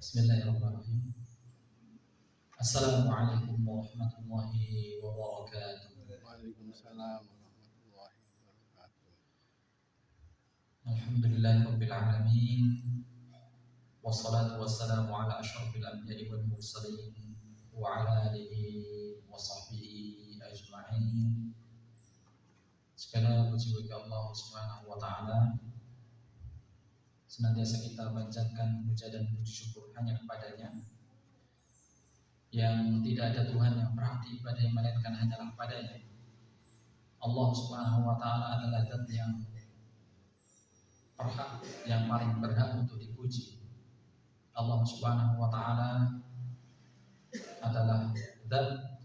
Bismillahirrahmanirrahim. Assalamualaikum warahmatullahi wabarakatuh. Waalaikumsalam warahmatullahi wabarakatuh. Alhamdulillahirabbil alamin. Wassalatu wassalamu ala asyrafil anbiya'i wal mursalin wa ala alihi wa sahbihi ajma'in. Segala puji bagi Allah Subhanahu wa taala. Senantiasa kita panjatkan puja dan puji syukur hanya kepadanya, yang tidak ada Tuhan yang berhak diibadahi melainkan hanyalah padanya. Allah Subhanahu wa taala adalah zat yang berhak, yang paling berhak untuk dipuji. Allah Subhanahu wa taala adalah zat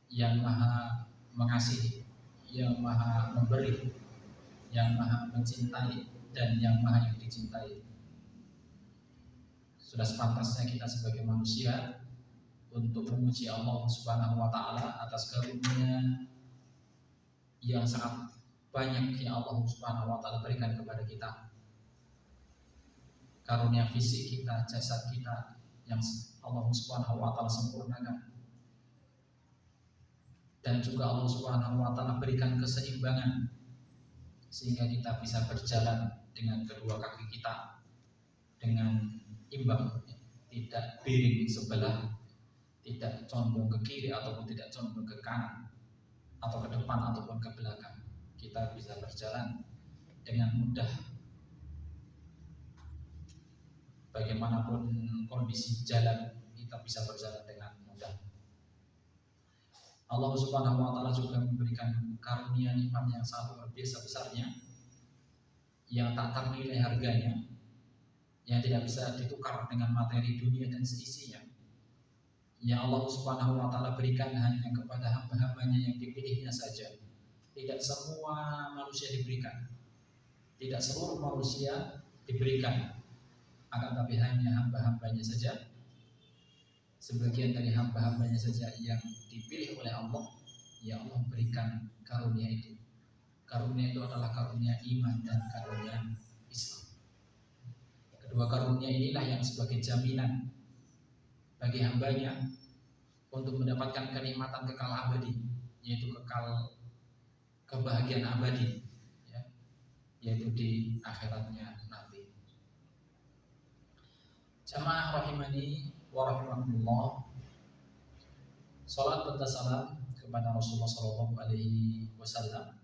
yang maha mengasihi, yang maha memberi, yang maha mencintai, dan yang maha yang dicintai. Sudah sepantasnya kita sebagai manusia untuk memuji Allah Subhanahu wa taala atas karunia yang sangat banyak yang Allah Subhanahu wa taala berikan kepada kita. Karunia fisik kita, jasad kita yang Allah Subhanahu wa taala sempurnakan. Dan juga Allah Subhanahu wa taala berikan keseimbangan sehingga kita bisa berjalan dengan kedua kaki kita dengan imbang, tidak piring sebelah, tidak condong ke kiri ataupun tidak condong ke kanan atau ke depan ataupun ke belakang. Kita bisa berjalan dengan mudah bagaimanapun kondisi jalan, kita bisa berjalan dengan mudah. Allah Subhanahu wa taala juga memberikan karunia nikmat yang sangat luar biasa besarnya, yang tak ternilai harganya, yang tidak bisa ditukar dengan materi dunia dan seisinya, yang Allah Subhanahu wa taala berikan hanya kepada hamba-hambanya yang dipilihnya saja. Tidak semua manusia diberikan, tidak seluruh manusia diberikan, akan tapi hanya hamba-hambanya saja. Sebagian dari hamba-hambanya saja yang dipilih oleh Allah, ya Allah berikan karunia itu. Karunia itu adalah karunia iman dan karunia Islam. Kedua karunia inilah yang sebagai jaminan bagi hambanya untuk mendapatkan kenikmatan kekal abadi, yaitu kekal kebahagiaan abadi, ya, yaitu di akhiratnya nanti. Jamaah rahimani wa rahimakumullah. Salat serta salam kepada Rasulullah sallallahu alaihi wasallam,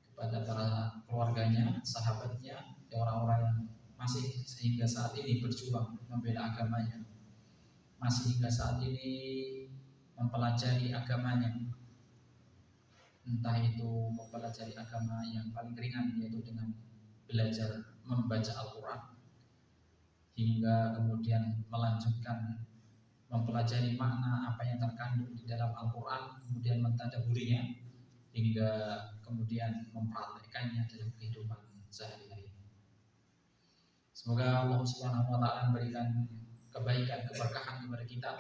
kepada para keluarganya, sahabatnya, orang-orang yang masih sehingga saat ini berjuang membela agamanya, masih hingga saat ini mempelajari agamanya, entah itu mempelajari agama yang paling ringan yaitu dengan belajar membaca Al-Quran, hingga kemudian melanjutkan mempelajari makna apa yang terkandung di dalam Al-Quran, kemudian mentadaburinya, hingga kemudian mempraktikkannya dalam kehidupan sehari-hari. Semoga Allah Subhanahu wa taala memberikan kebaikan, keberkahan kepada kita,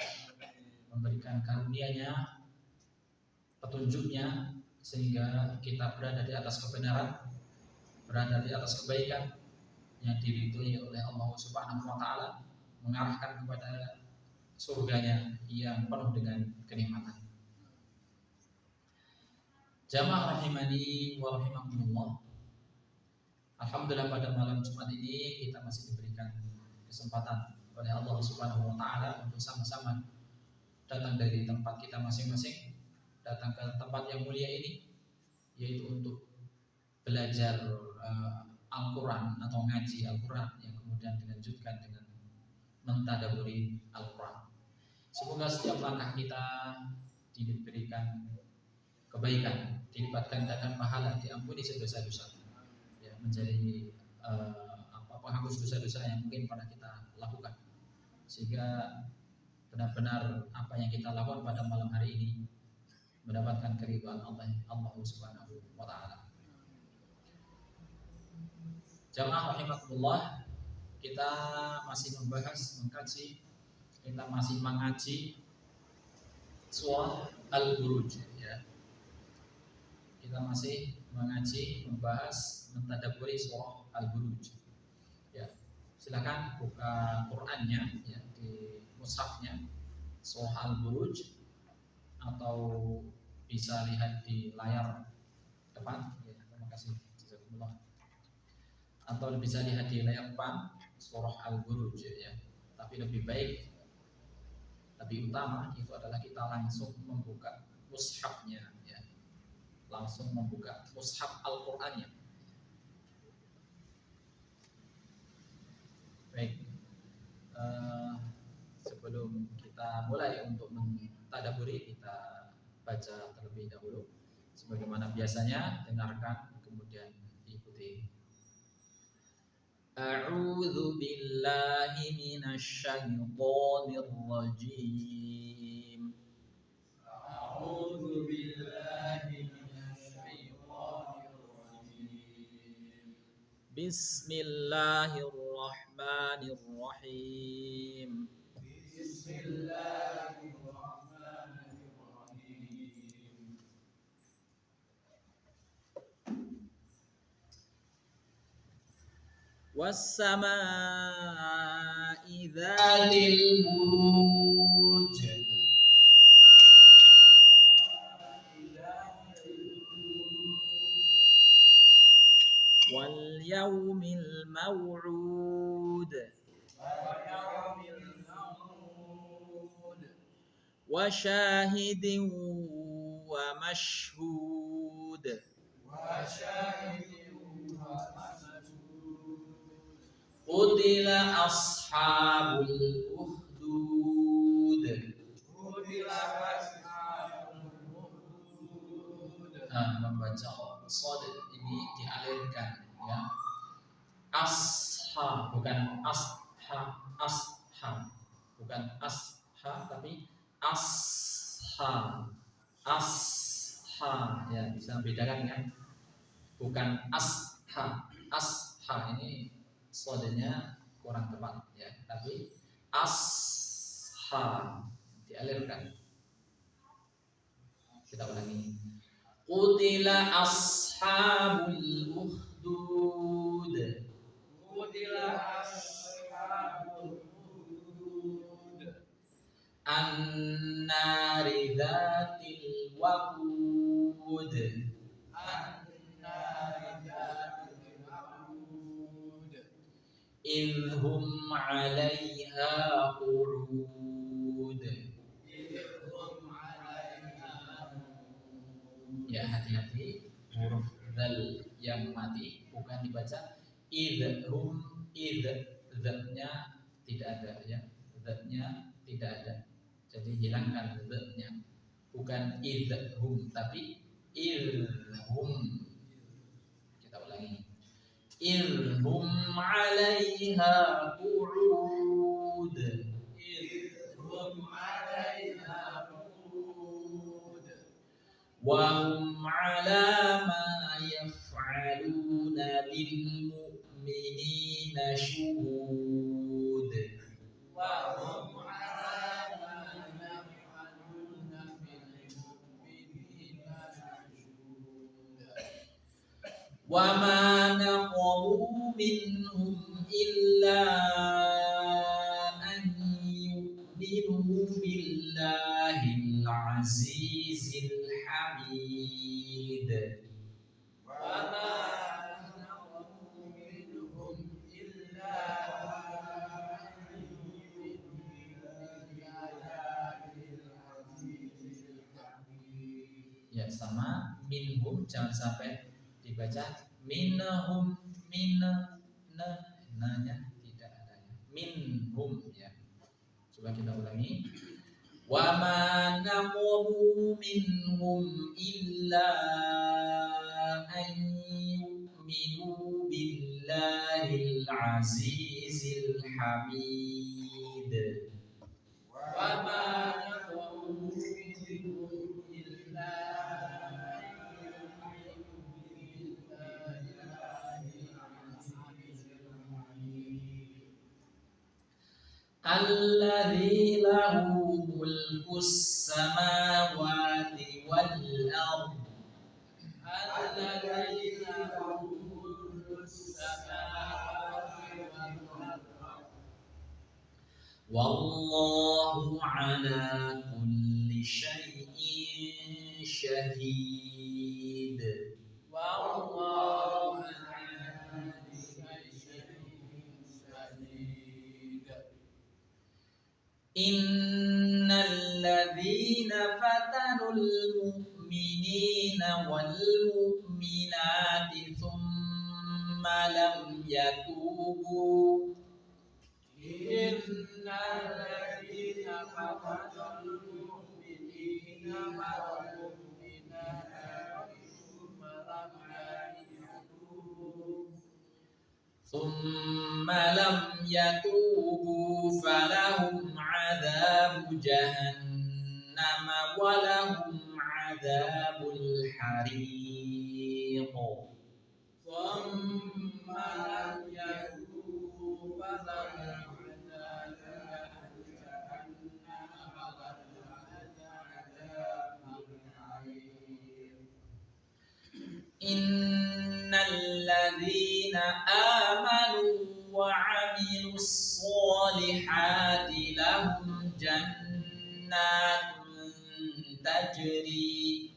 memberikan karunia-Nya, petunjuknya, sehingga kita berada di atas kebenaran, berada di atas kebaikan yang diridhoi oleh Allah Subhanahu wa taala, mengarahkan kepada surganya yang penuh dengan kenikmatan. Jamaah rahimani wa rahimakumullah. Alhamdulillah pada malam Jumat ini kita masih diberikan kesempatan oleh Allah Subhanahu wa taala untuk sama-sama datang dari tempat kita masing-masing, datang ke tempat yang mulia ini, yaitu untuk belajar Al-Quran atau ngaji Al-Quran, yang kemudian dilanjutkan dengan mentadaburi Al-Quran. Semoga setiap langkah kita diberikan kebaikan, dilipat gandakan pahala, diampuni dosa-dosa, ya, menjadi penghapus dosa-dosa yang mungkin pernah kita lakukan, sehingga benar-benar apa yang kita lakukan pada malam hari ini mendapatkan keridhaan Allah Subhanahu wa taala. Jamaah rahimakumullah, kita masih membahas, mengkaji, kita masih mengaji surah Al-Buruj, ya. Kita masih mengaji, membahas, mentadaburi surah Al-Buruj, ya. silakan buka Qurannya ya, di mushafnya surah Al-Buruj, atau bisa lihat di layar depan ya, terima kasih jazakumullah, atau bisa lihat di layar depan surah Al-Buruj ya. Tapi lebih baik, lebih utama itu adalah kita langsung membuka mushafnya ya, langsung membuka mushaf Al-Qur'annya. Baik, sebelum kita mulai untuk mentadaburi, kita baca terlebih dahulu. Sebagaimana biasanya, dengarkan kemudian diikuti. A'udzu billahi minasy syaithanir rajim. A'udzu billahi minasy syaithanir rajim. Bismillahirrahmanirrahim. Bismillahirrahmanirrahim. Was-samaa'i dzatil buruj. Wal yaumil maw'ud. Wa syahidin wa mashhud. Qutila ashabul ukhdud. Membaca shad ini dialirkan ya. Asha bukan asha, asha bukan asha tapi asha, asha ya, bisa bedakan kan? Bukan asha, asha ini shadnya kurang tepat ya, tapi asha dialirkan. Kita ulangi. Qutila ashabul ukhdud. Qutila ashabul ukhdud. An-nari dzatil waqud. An-nari dzatil waqud. Idhum 'alaiha qu'ud. Ya, hati-hati, huruf dzal yang mati bukan dibaca idhum, dznya tidak ada ya, dznya tidak ada, jadi hilangkan dznya, bukan idhum tapi idhum. Kita ulangi. Idhum 'alaiha qu'ud. Idhum 'alaiha qu'ud. Wa hum 'ala ma yaf'aluna bil mu'minina syuhud. Wa hum 'ala ma yaf'aluna bil mu'minina syuhud. Wa ma naqamu minhum illa an yu'minu billahil azizil hamid. Wa ma naqamu minhum illa an yu'minu billahil azizil hamid. Ya, sama minhum jangan sampai dibaca minhum, nanya tidak ada ya. Minhum ya. Coba kita ulangi. Wa ma naqamu minhum illa an yu'minu billahil azizil hamid. Wa ma naqamu minhum illa alladzi lahu mulkus samawati wal ardh. Alladzi lahu mulkus samawati wal ardh. Wallahu ala kulli syai'in syahid. Wallahu ala kulli syai'in syahid. Innal ladzina fatanul mu'minina wal mu'minati thumma lam yatubu Innal ladzina fatanul mu'minina wal mu'minati thumma lam yatubu falahum adzabu jahannam wa lahum adzabul hariq. Thumma lam yatubu falahum adzabu jahannam wa lahum adzabul hariq. Innal ladzina amanu wa 'amilus solihati lahum jannatun tajri.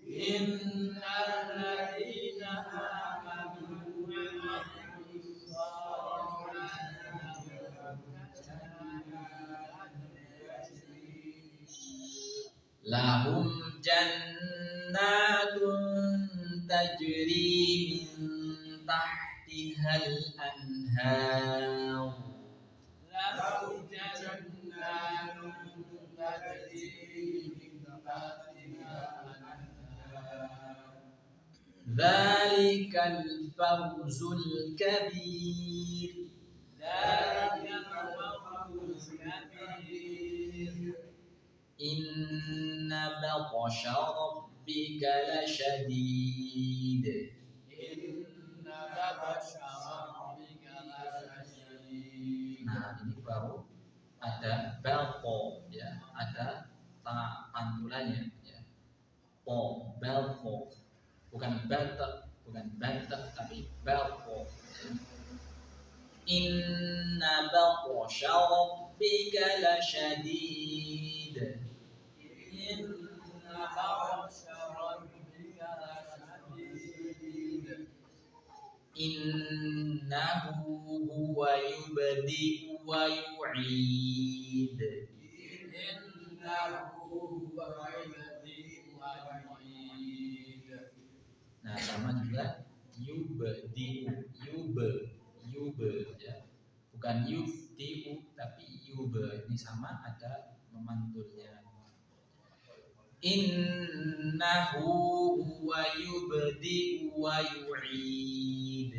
Innal ladzina amanu wa 'amilus solihati Lahum jannatun tajri min tahtihal anhar. lahum jannatun tajri min tahtiha al-anhar. Dzalikal fawzul kabir. Dzalikal fawzul kabir. Inna batsha rabbika lasyadid. Inna batsha rabbika lasyadid. Nah, ini baru ada balqo ya, ada pantulannya ya. Po, balqo. Bukan batak, tapi balqo. Ya. Inna batsha rabbika lasyadid. Inna batsha rabbika lasyadid. Innahu huwa yubdi'u wa yu'id. Innahu huwa yubdi'u wa yu'id. Nah, sama juga yubdi'u, yub ya. Bukan yubdi'u tapi yub. Ini sama, ada memantulnya. Innahu huwa yubdi'u wa yu'id.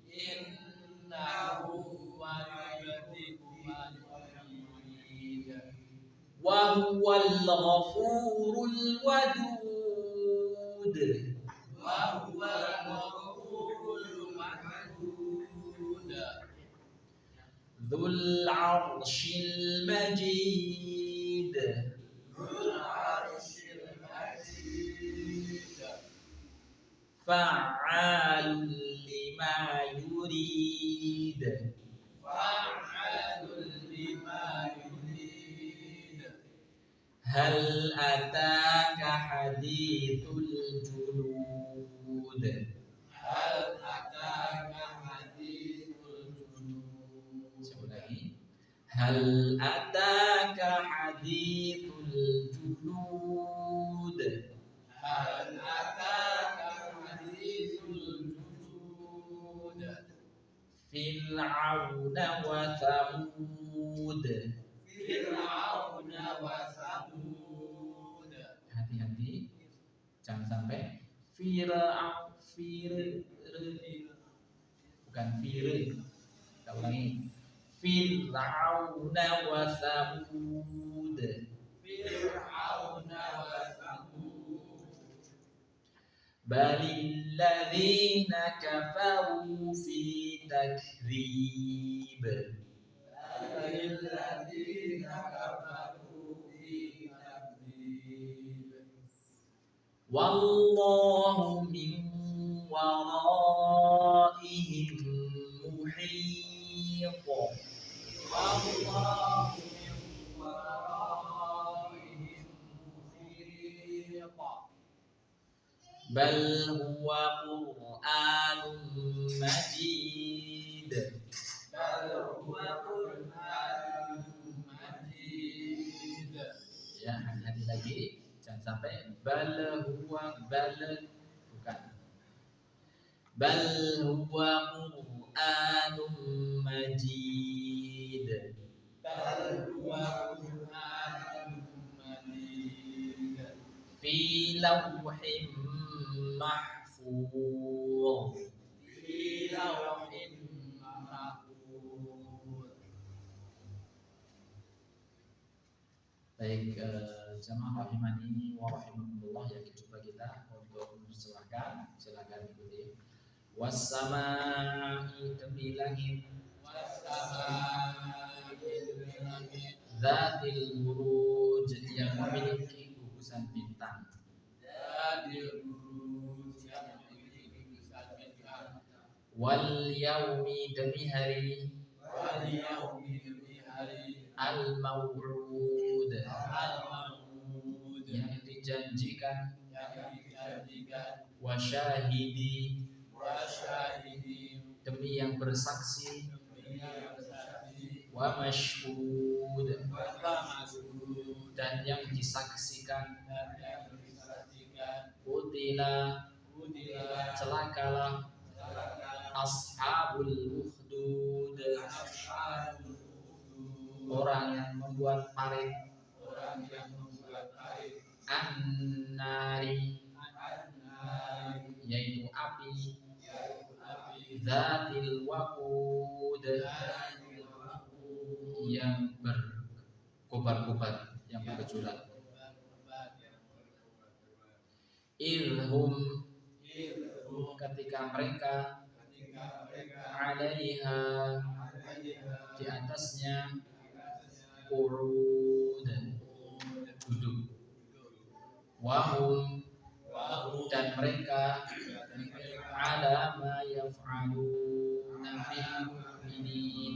Innahu huwa yubdi'u wa yu'id. Wa huwal ghafurul wadud. Wa huwal ghafurul wadud. Dzul 'arsyil majid. Dzul 'arsyil majid. Fa'alun lima yurid. Fa'alun lima yurid. Hal ataka hadithul junud. Hal ataka hadithul junud. Coba lagi. Hal ataka hadithul junud. Hal ataka hadithul junud. Fir'auna wa Thamud. Fir'auna wa Thamud. Hati-hati, jangan sampai bukan kita ulangi. Fir'auna wa Thamud. Fir'auna wa Thamud. Balil ladzina kafaru fi takrib. Balil ladzina kafaru fi takdzib. Wallahu min waraihim muhit. Wallahu min waraihim muhit. Bal huwa Qur'anun Majid. Bal huwa Qur'anun Majid. Ya, hati-hati lagi, jangan sampai bal huwa bal, bukan. Bal huwa Qur'anun Majid. Bal huwa Qur'anun Majid. Fi lawhin mahfuz. Fi lawhin mahfuz. Baik, jamaah rahimani wa rahimakumullah, yang coba kita untuk silakan ikuti. Wassama'i, demi langit, Wassama'i demi langit, dzatil buruj, yang memiliki gugusan bintang. Dzatil buruj, yang memiliki gugusan bintang. Wal yaumi, demi hari, Wal yaumi demi hari, al maw'ud, al-maw'ud, yang dijanjikan. yang dijanjikan. Wa syahidi, Wa syahidi, demi yang bersaksi. demi yang bersaksi. Wa mashhud, Wa mas'ud, dan yang disaksikan. dan yang disaksikan. Qutila, Qutila, celakalah. Ashabul ukhdud, ashabul ukhdud, orang yang membuat parit. orang yang membuat parit. An-nari, An-nari, yaitu api. yaitu api. Dzatil waqud, Dzatil waqud, yang berkobar-kobar, yang bergejolak. Ilhum, Ilhum, ketika mereka. ketika mereka Alaiha, alaiha, di atasnya. atasnya Qurud, duduk. Wahum, wahum, dan mereka. dan mereka Ala ma yaf'aluna bil mu'minin,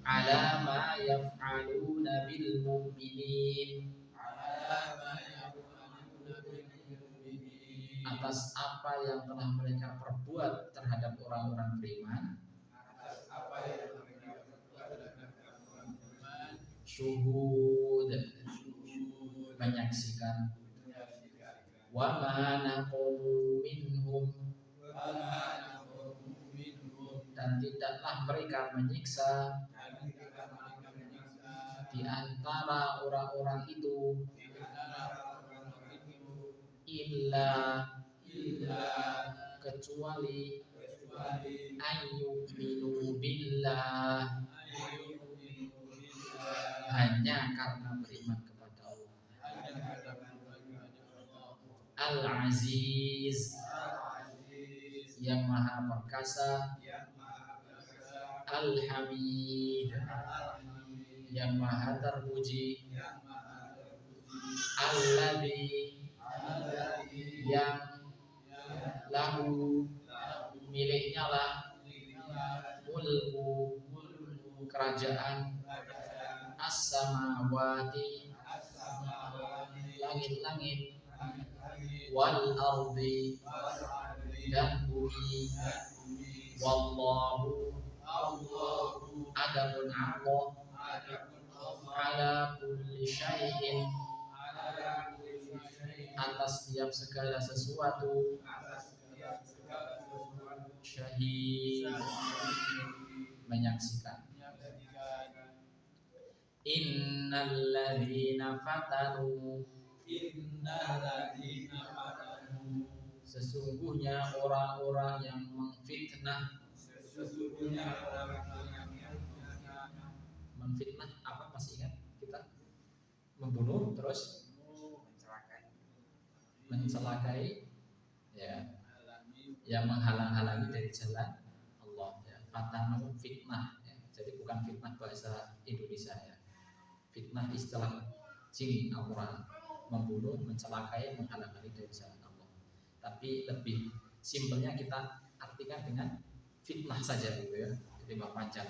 ala ma yaf'aluna bil mu'minin, atas apa yang telah mereka perbuat terhadap orang-orang beriman. Syuhud, menyaksikan. Wa ma naqamu minhum, dan tidaklah mereka menyiksa di antara orang-orang itu illa, kecuali ayyuminu billah, hanya karena beriman kepada Allah. Al-Aziz, yang maha perkasa. Al-Hamid, yang maha terpuji. Alladzi, yang lahu, miliknya lah. Mulku, kerajaan. As-samawati, langit-langit. Wal ardi, dan bumi. Wallahu, adapun Allah. Ala kulli syai'in, atas setiap segala sesuatu. Syahid, menyaksikan. Innal ladzina fatanu, sesungguhnya orang-orang yang memfitnah. Memfitnah apa, masih ingat kita? Membunuh, terus mencelakai, ya, yang menghalang-halangi dari jalan Allah, ya. Fatanu, fitnah, ya. Jadi bukan fitnah bahasa Indonesia, ya. Fitnah istilah sini Al-Quran, membunuh, mencelakai, menghalang-halangi dari jalan Allah. Tapi lebih simpelnya kita artikan dengan fitnah saja, gitu ya, jadi panjang.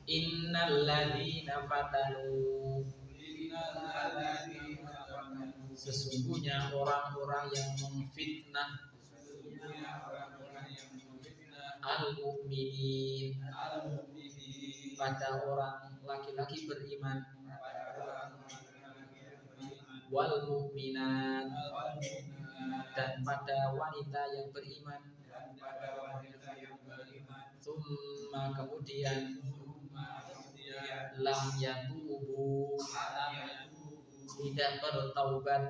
Innal ladzina fatanu, sesungguhnya orang-orang yang memfitnah al-mu'minin, pada orang laki-laki beriman, wal mu'minat, dan pada wanita yang beriman. Tsumma, kemudian, lam yatubu, tidak bertaubat,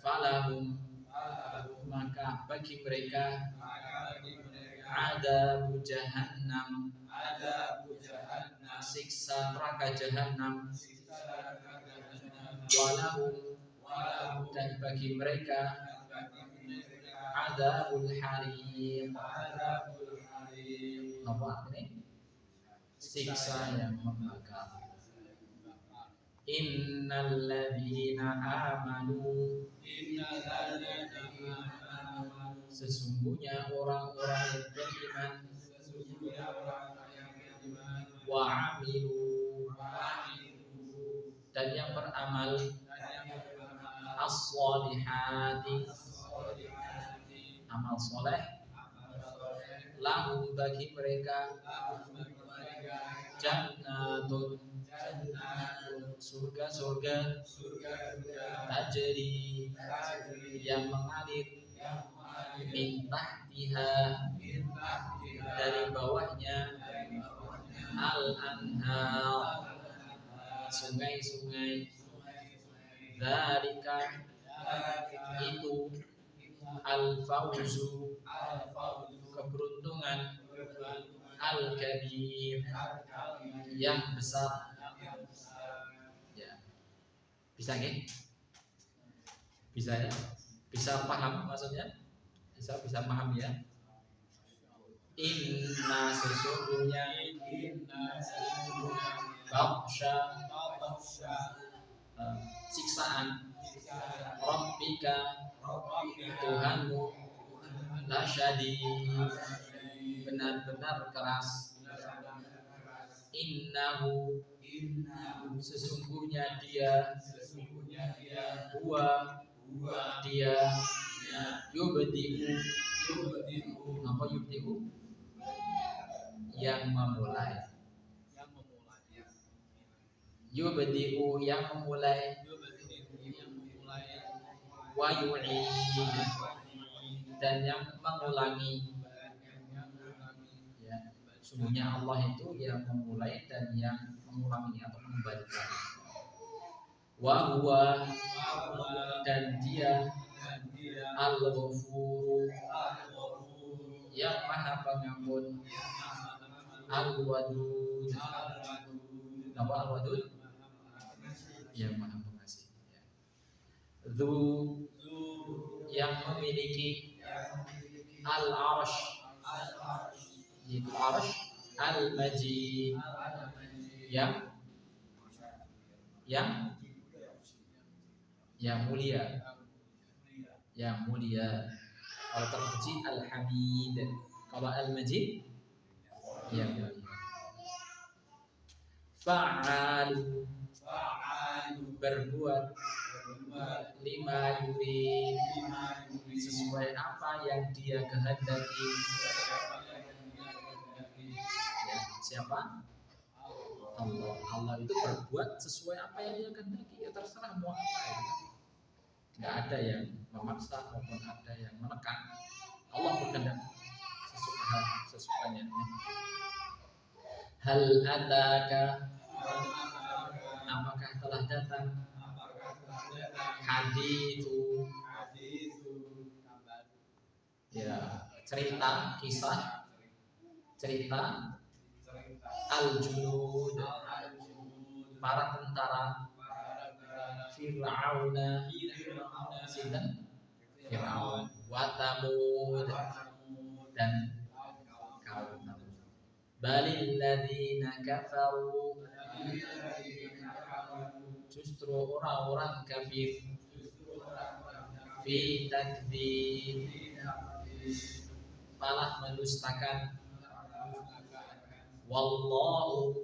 falahum, maka bagi mereka adzab jahannam, siksa neraka jahannam, walahum, dan bagi mereka adzabul harim, apa ini? Siksa yang membakar. Innal ladzina amanu, sesungguhnya orang-orang yang beriman, wa amilu, dan yang beramal, as-solihati, amal soleh, lahum, bagi mereka, jannatun, surga-surga, tajri, yang mengalir, min tahtiha, dari bawahnya, al-anhar, sungai-sungai, dzalika, itu, al-fawzu, keberuntungan, al-kabir, yang besar. Ya. Bisa nggih? Bisa ya? Bisa paham maksudnya? Bisa paham ya? Inna, sesungguhnya, baksha, siksaan, rabbika, Tuhanmu, lasyadid, benar-benar keras. Innahu, sesungguhnya dia, huwa, dia, yubdi'u, apa yubdi'u? Yang memulai. Yubdi'u, yang memulai, wa yu'id, dan yang mengulangi. Ya, sungguhnya Allah itu yang memulai dan yang mengulangi atau mengembalikan. Wa huwa, dan dia, al-ghafur, yang maha pengampun, al-wadud, apa al-wadud? Yang maha pengasih. Dzu, yang memiliki, al-arsh, yaitu arsh, al-majid, yang mulia, kalau terpuji al-hamid, kalau al-majid yang mulia. Fa'alu, berbuat, lima yurid, sesuai apa yang dia kehendaki. Ya, siapa? Allah itu berbuat sesuai apa yang dia kehendaki. Ya terserah mau apa itu. Nggak ada yang memaksa maupun ada yang menekan. Allah berkehendak sesukanya. Hal ataka, apakah telah datang, hadithu, ya cerita, kisah, cerita, al-junud, para tentara, Fir'auna, sinten? Fir'aun, wa Thamud, dan kaum Thamud. Balil ladzina kafaru, justru orang-orang kafir, fi takdzib, malah mendustakan, Wallahu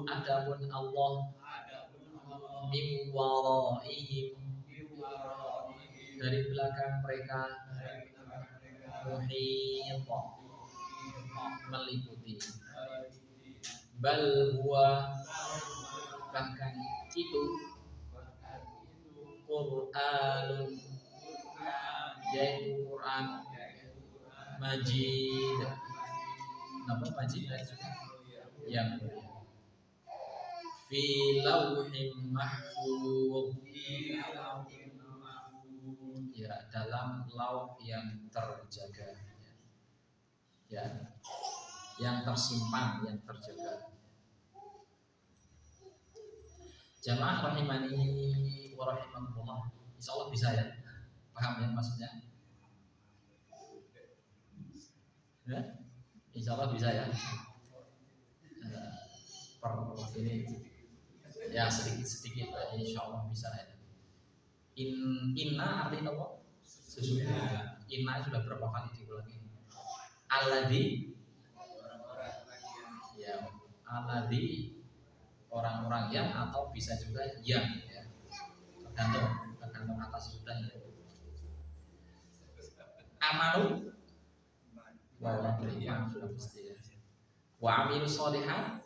adapun Allah min waraihim dari belakang mereka muhit meliputi bal huwa bahkan itu Qur'anun yaitu Quran Majid. Nama Majid yang fi lauhin mahfuz ya dalam lauh yang terjaga ya yang tersimpan yang terjaga. Jamaah rahimani wa rahimakumullah. Insyaallah bisa ya. Paham ya maksudnya? Ya? Insyaallah bisa ya. Per ini ya sedikit insyaallah bisa ya. Inna artinya apa? Sesungguhnya. Inna sudah berapa kali diulangi? Alladzi ya alladzi orang-orang yang atau bisa juga yang ya. Tergantung atas sudahnya. Amanu wa orang beriman sudah pasti ya. Wa amilu sholihat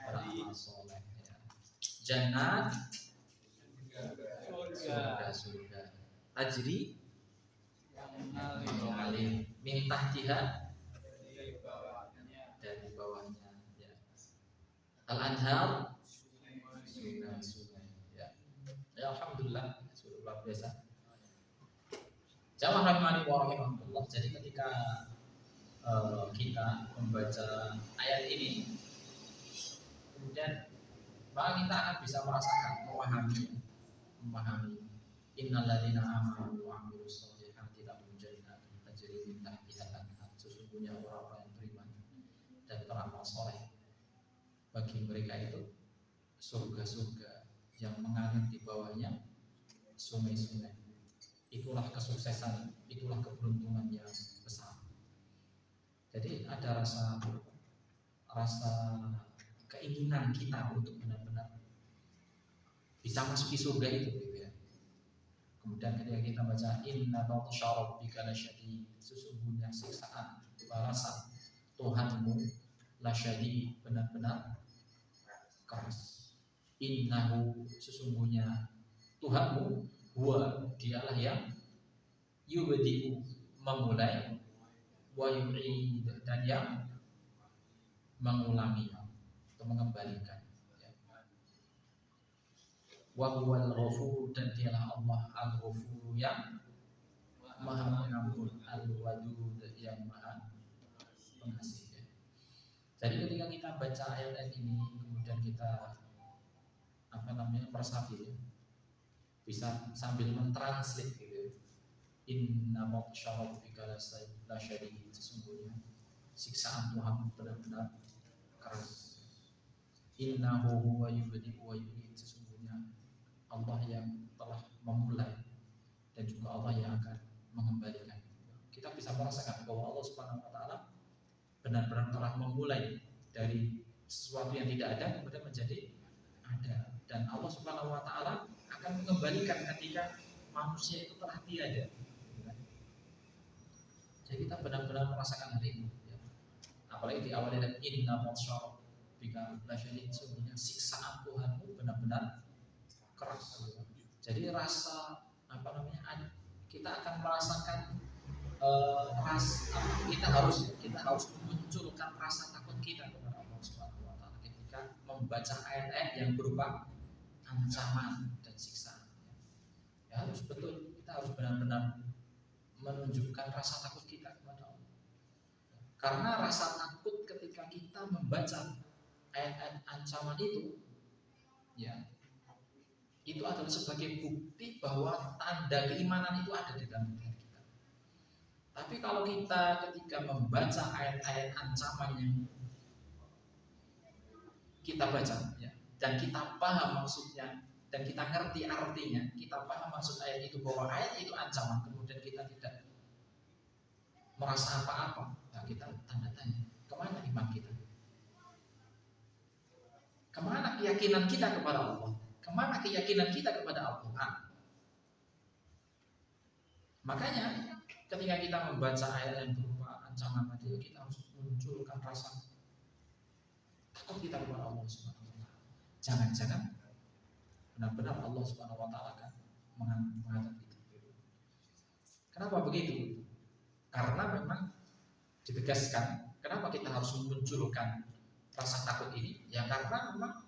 beramal soleh ya. Jannat surga tajri mengalir min tahtiha dari bawahnya ya. Al-anhar sungai ya. Ya alhamdulillah sudah luar biasa. Jamaah rahimani wa rahimakumullah. Jadi ketika kita membaca ayat ini kemudian maka kita akan bisa merasakan memahami innal ladzina amanu wa amilus sholihati lahum jannatun tajri min tahtiha al-anhar. Sesungguhnya orang-orang yang beriman dan beramal saleh bagi mereka itu surga-surga yang mengalir di bawahnya sungai-sungai. Itulah kesuksesan, itulah keberuntungan yang besar. Jadi ada rasa keinginan kita untuk benar-benar bisa masuki surga itu gitu ya. Kemudian ketika kita baca inna batsya rabbika lasyadid, sesungguhnya siksaan balasan Tuhanmu lasyadid, benar-benar keras. Innahu, sesungguhnya Tuhanmu huwa, dialah yang yubdi'u, memulai, wa yu'id, dan yang mengulangi atau mengembalikan ya. Wa huwal ghafur, dan dialah Allah al-ghafur yang maha pengampun, al-wadud yang maha pengasih ya. Jadi ketika kita baca ayat ini kemudian kita meresapi ya, bisa sambil mentranslate gitu. Inna batsya rabbika lasyadid, sesungguhnya siksaan Tuhan benar-benar keras. Innahu huwa yubdi'u wa yu'id, sesungguhnya Allah yang telah memulai dan juga Allah yang akan mengembalikan. Kita bisa merasakan bahwa Allah Subhanahu wa taala benar-benar telah memulai dari sesuatu yang tidak ada kemudian menjadi ada, dan Allah Subhanahu wa taala akan mengembalikan ketika manusia itu telah tiada. Jadi kita benar-benar merasakan hal ini ya. Apalagi di awal dari inna batsya rabbika lasyadid, sesungguhnya siksaan Tuhanmu benar-benar keras. Jadi rasa kita akan merasakan kita harus memunculkan rasa takut kita kepada Allah Subhanahu wa taala ketika membaca ayat-ayat yang berupa ancaman dan siksaan. Ya harus betul, kita harus benar-benar menunjukkan rasa takut kita kepada Allah. Karena rasa takut ketika kita membaca ayat-ayat ancaman itu, ya, itu adalah sebagai bukti bahwa tanda keimanan itu ada di dalam diri kita. Tapi kalau kita ketika membaca ayat-ayat ancaman yang kita baca, ya, dan kita paham maksudnya dan kita ngerti artinya, kita paham maksud ayat itu bahwa ayat itu ancaman, kemudian kita tidak merasa apa-apa, nah kita tanda tanya. keyakinan kita kepada Allah? Kemana keyakinan kita kepada Al-Quran? Makanya ketika kita membaca ayat yang berupa ancaman tadi, kita harus munculkan rasa takut kita kepada Allah Subhanahu wa taala. Jangan-jangan benar-benar Allah Subhanahu wa taala akan menghadap kita. Kenapa begitu? Karena memang ditegaskan kenapa kita harus memunculkan rasa takut ini? Ya karena memang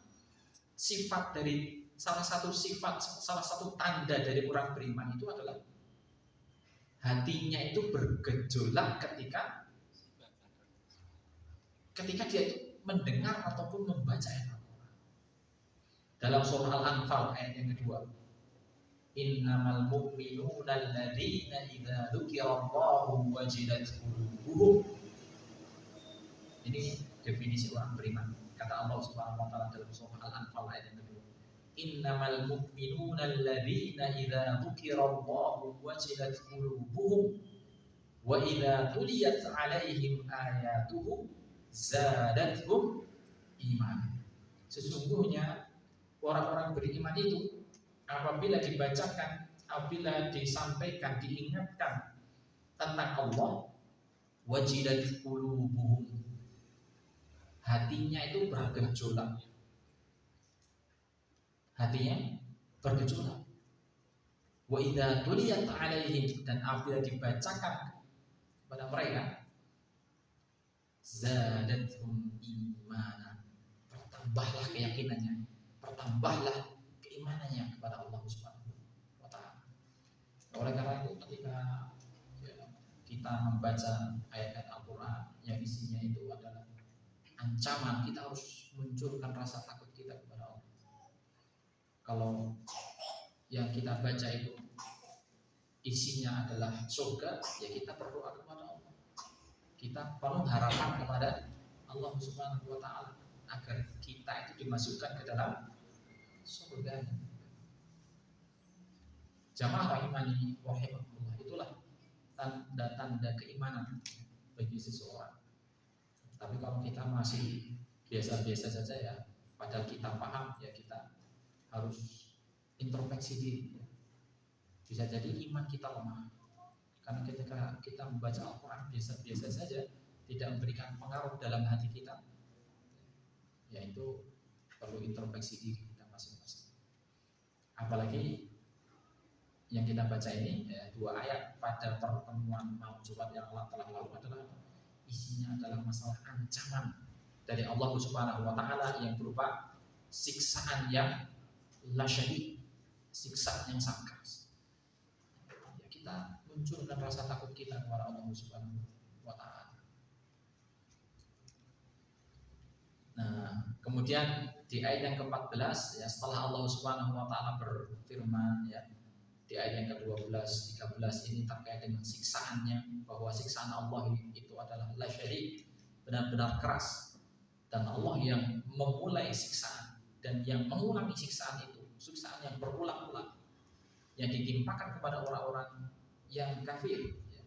sifat dari salah satu tanda dari orang beriman itu adalah hatinya itu bergejolak ketika dia itu mendengar ataupun membaca ayat Al-Quran. Dalam surah Al-Anfal ayat yang kedua, innamal mu'minuna alladzina idza dzukirallahu wajilat qulubuhum. Ini definisi orang beriman. Kata Allah Subhanahu wa taala dalam surah Al-Anfal ayat yang kedua, innamal mu'minuna alladzina idza dzukirallahu wajilat qulubuhum wa idza tuliyat 'alaihim ayatuhu zadatuhum iman. Sesungguhnya orang-orang beriman itu apabila dibacakan, apabila disampaikan, diingatkan tentang Allah, wajilat qulubuhum, hatinya itu bergejolak. Hatinya bergejolak. Wa idza tuliyat 'alaihim, dan apabila dibacakan kepada mereka, zadatuhum imanan, bertambahlah keyakinannya, bertambahlah keimanannya kepada Allah Subhanahu wa taala. Oleh karena itu ketika kita membaca ayat-ayat Al-Qur'an yang isinya itu adalah ancaman, kita harus munculkan rasa takut kita kepada Allah. Kalau yang kita baca itu isinya adalah surga, ya kita berdoa kepada Allah. Kita penuh harapan kepada Allah Subhanahu wa taala agar kita itu dimasukkan ke dalam surga. Jamaah rahimani wa rahimakumullah, itulah tanda-tanda keimanan bagi seseorang. Tapi kalau kita masih biasa-biasa saja, ya padahal kita paham, ya kita harus introspeksi diri. Bisa jadi iman kita lemah karena ketika kita membaca Al-Quran biasa-biasa saja, tidak memberikan pengaruh dalam hati kita, yaitu perlu introspeksi diri kita masing-masing. Apalagi yang kita baca ini, ya, 2 ayat pada pertemuan surat yang telah lalu adalah isinya adalah masalah ancaman dari Allah Subhanahu wa taala yang berupa siksaan yang lasyadid, siksaan yang sangat keras. Ya, kita munculkan rasa takut kita kepada Allah Subhanahu wa taala. Nah, kemudian di ayat yang ke-14, ya, setelah Allah Subhanahu wa taala berfirman, ya, di ayat yang ke-12, 13 ini terkait dengan siksaannya, bahwa siksaan Allah itu adalah lasyadid, benar-benar keras, dan Allah yang memulai siksaan dan yang mengulangi siksaan itu, siksaan yang berulang-ulang yang ditimpakan kepada orang-orang yang kafir, ya,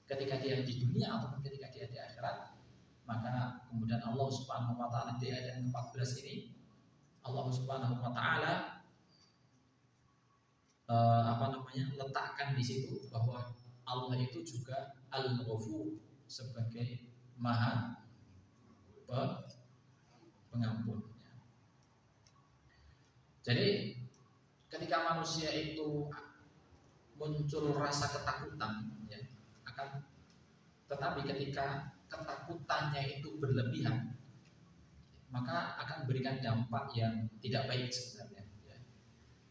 ketika dia di dunia ataupun ketika dia di akhirat. Maka kemudian Allah Subhanahu wa taala di ayat yang ke-14 ini, Allah Subhanahu wa taala letakkan di situ bahwa Allah itu juga Al-Ghafur, sebagai Maha Pengampun. Jadi ketika manusia itu muncul rasa ketakutan, ya, tetapi ketika ketakutannya itu berlebihan, maka akan memberikan dampak yang tidak baik sebenarnya, ya.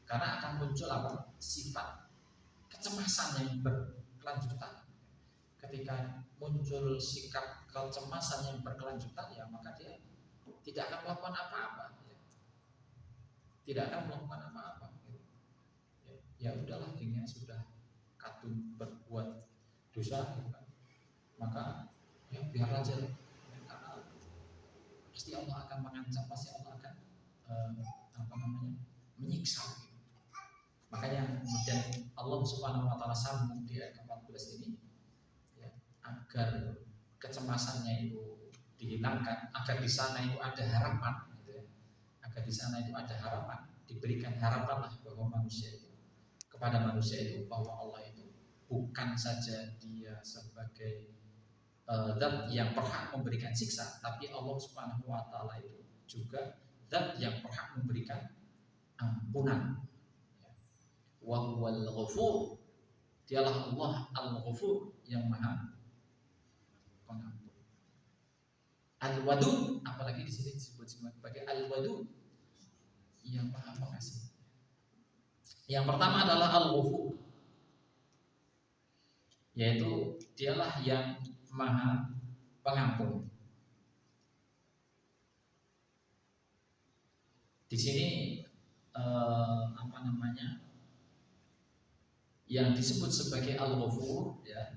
Karena akan muncul sifat kecemasan yang berkelanjutan. Ketika muncul sikap kecemasan yang berkelanjutan, ya maka dia tidak akan melakukan apa-apa, ya. Tidak akan melakukan apa-apa, ya udahlah, dia sudah kadung berbuat dosa, gitu kan. Maka ya biar aja, ya, karena pasti Allah akan mengancam, pasti Allah akan menyiksa, gitu. Makanya kemudian Allah Subhanahu wa taala sambung di ayat ke-14 ini, ya, agar kecemasannya itu dihilangkan, agar di sana itu ada harapan, gitu ya. agar di sana itu ada harapan, diberikan harapanlah bahwa manusia itu, kepada manusia itu, bahwa Allah itu bukan saja dia sebagai zat yang berhak memberikan siksa, tapi Allah Subhanahu wa taala itu juga zat yang berhak memberikan ampunan. Wa huwal ghafur, dialah Allah al-ghafur yang maha pengampun. Al-wadud, apalagi di sini disebut sebagai al-wadud, yang maha pengasih. Yang pertama adalah al-ghafur, yaitu dialah yang maha pengampun. Di sini yang disebut sebagai al-ghafur, ya.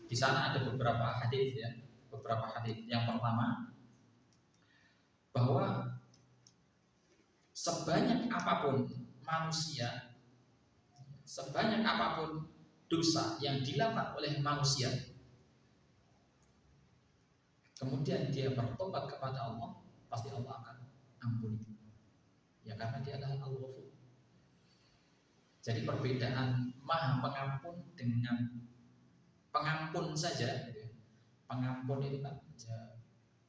Di sana ada beberapa hadis, ya. Beberapa hadis. Yang pertama, bahwa sebanyak apapun manusia, sebanyak apapun dosa yang dilakukan oleh manusia, kemudian dia bertobat kepada Allah, pasti Allah akan ampuni. Ya, karena dia adalah al-ghafur. Jadi perbedaan maha pengampun dengan pengampun saja, pengampun itu kan, ya,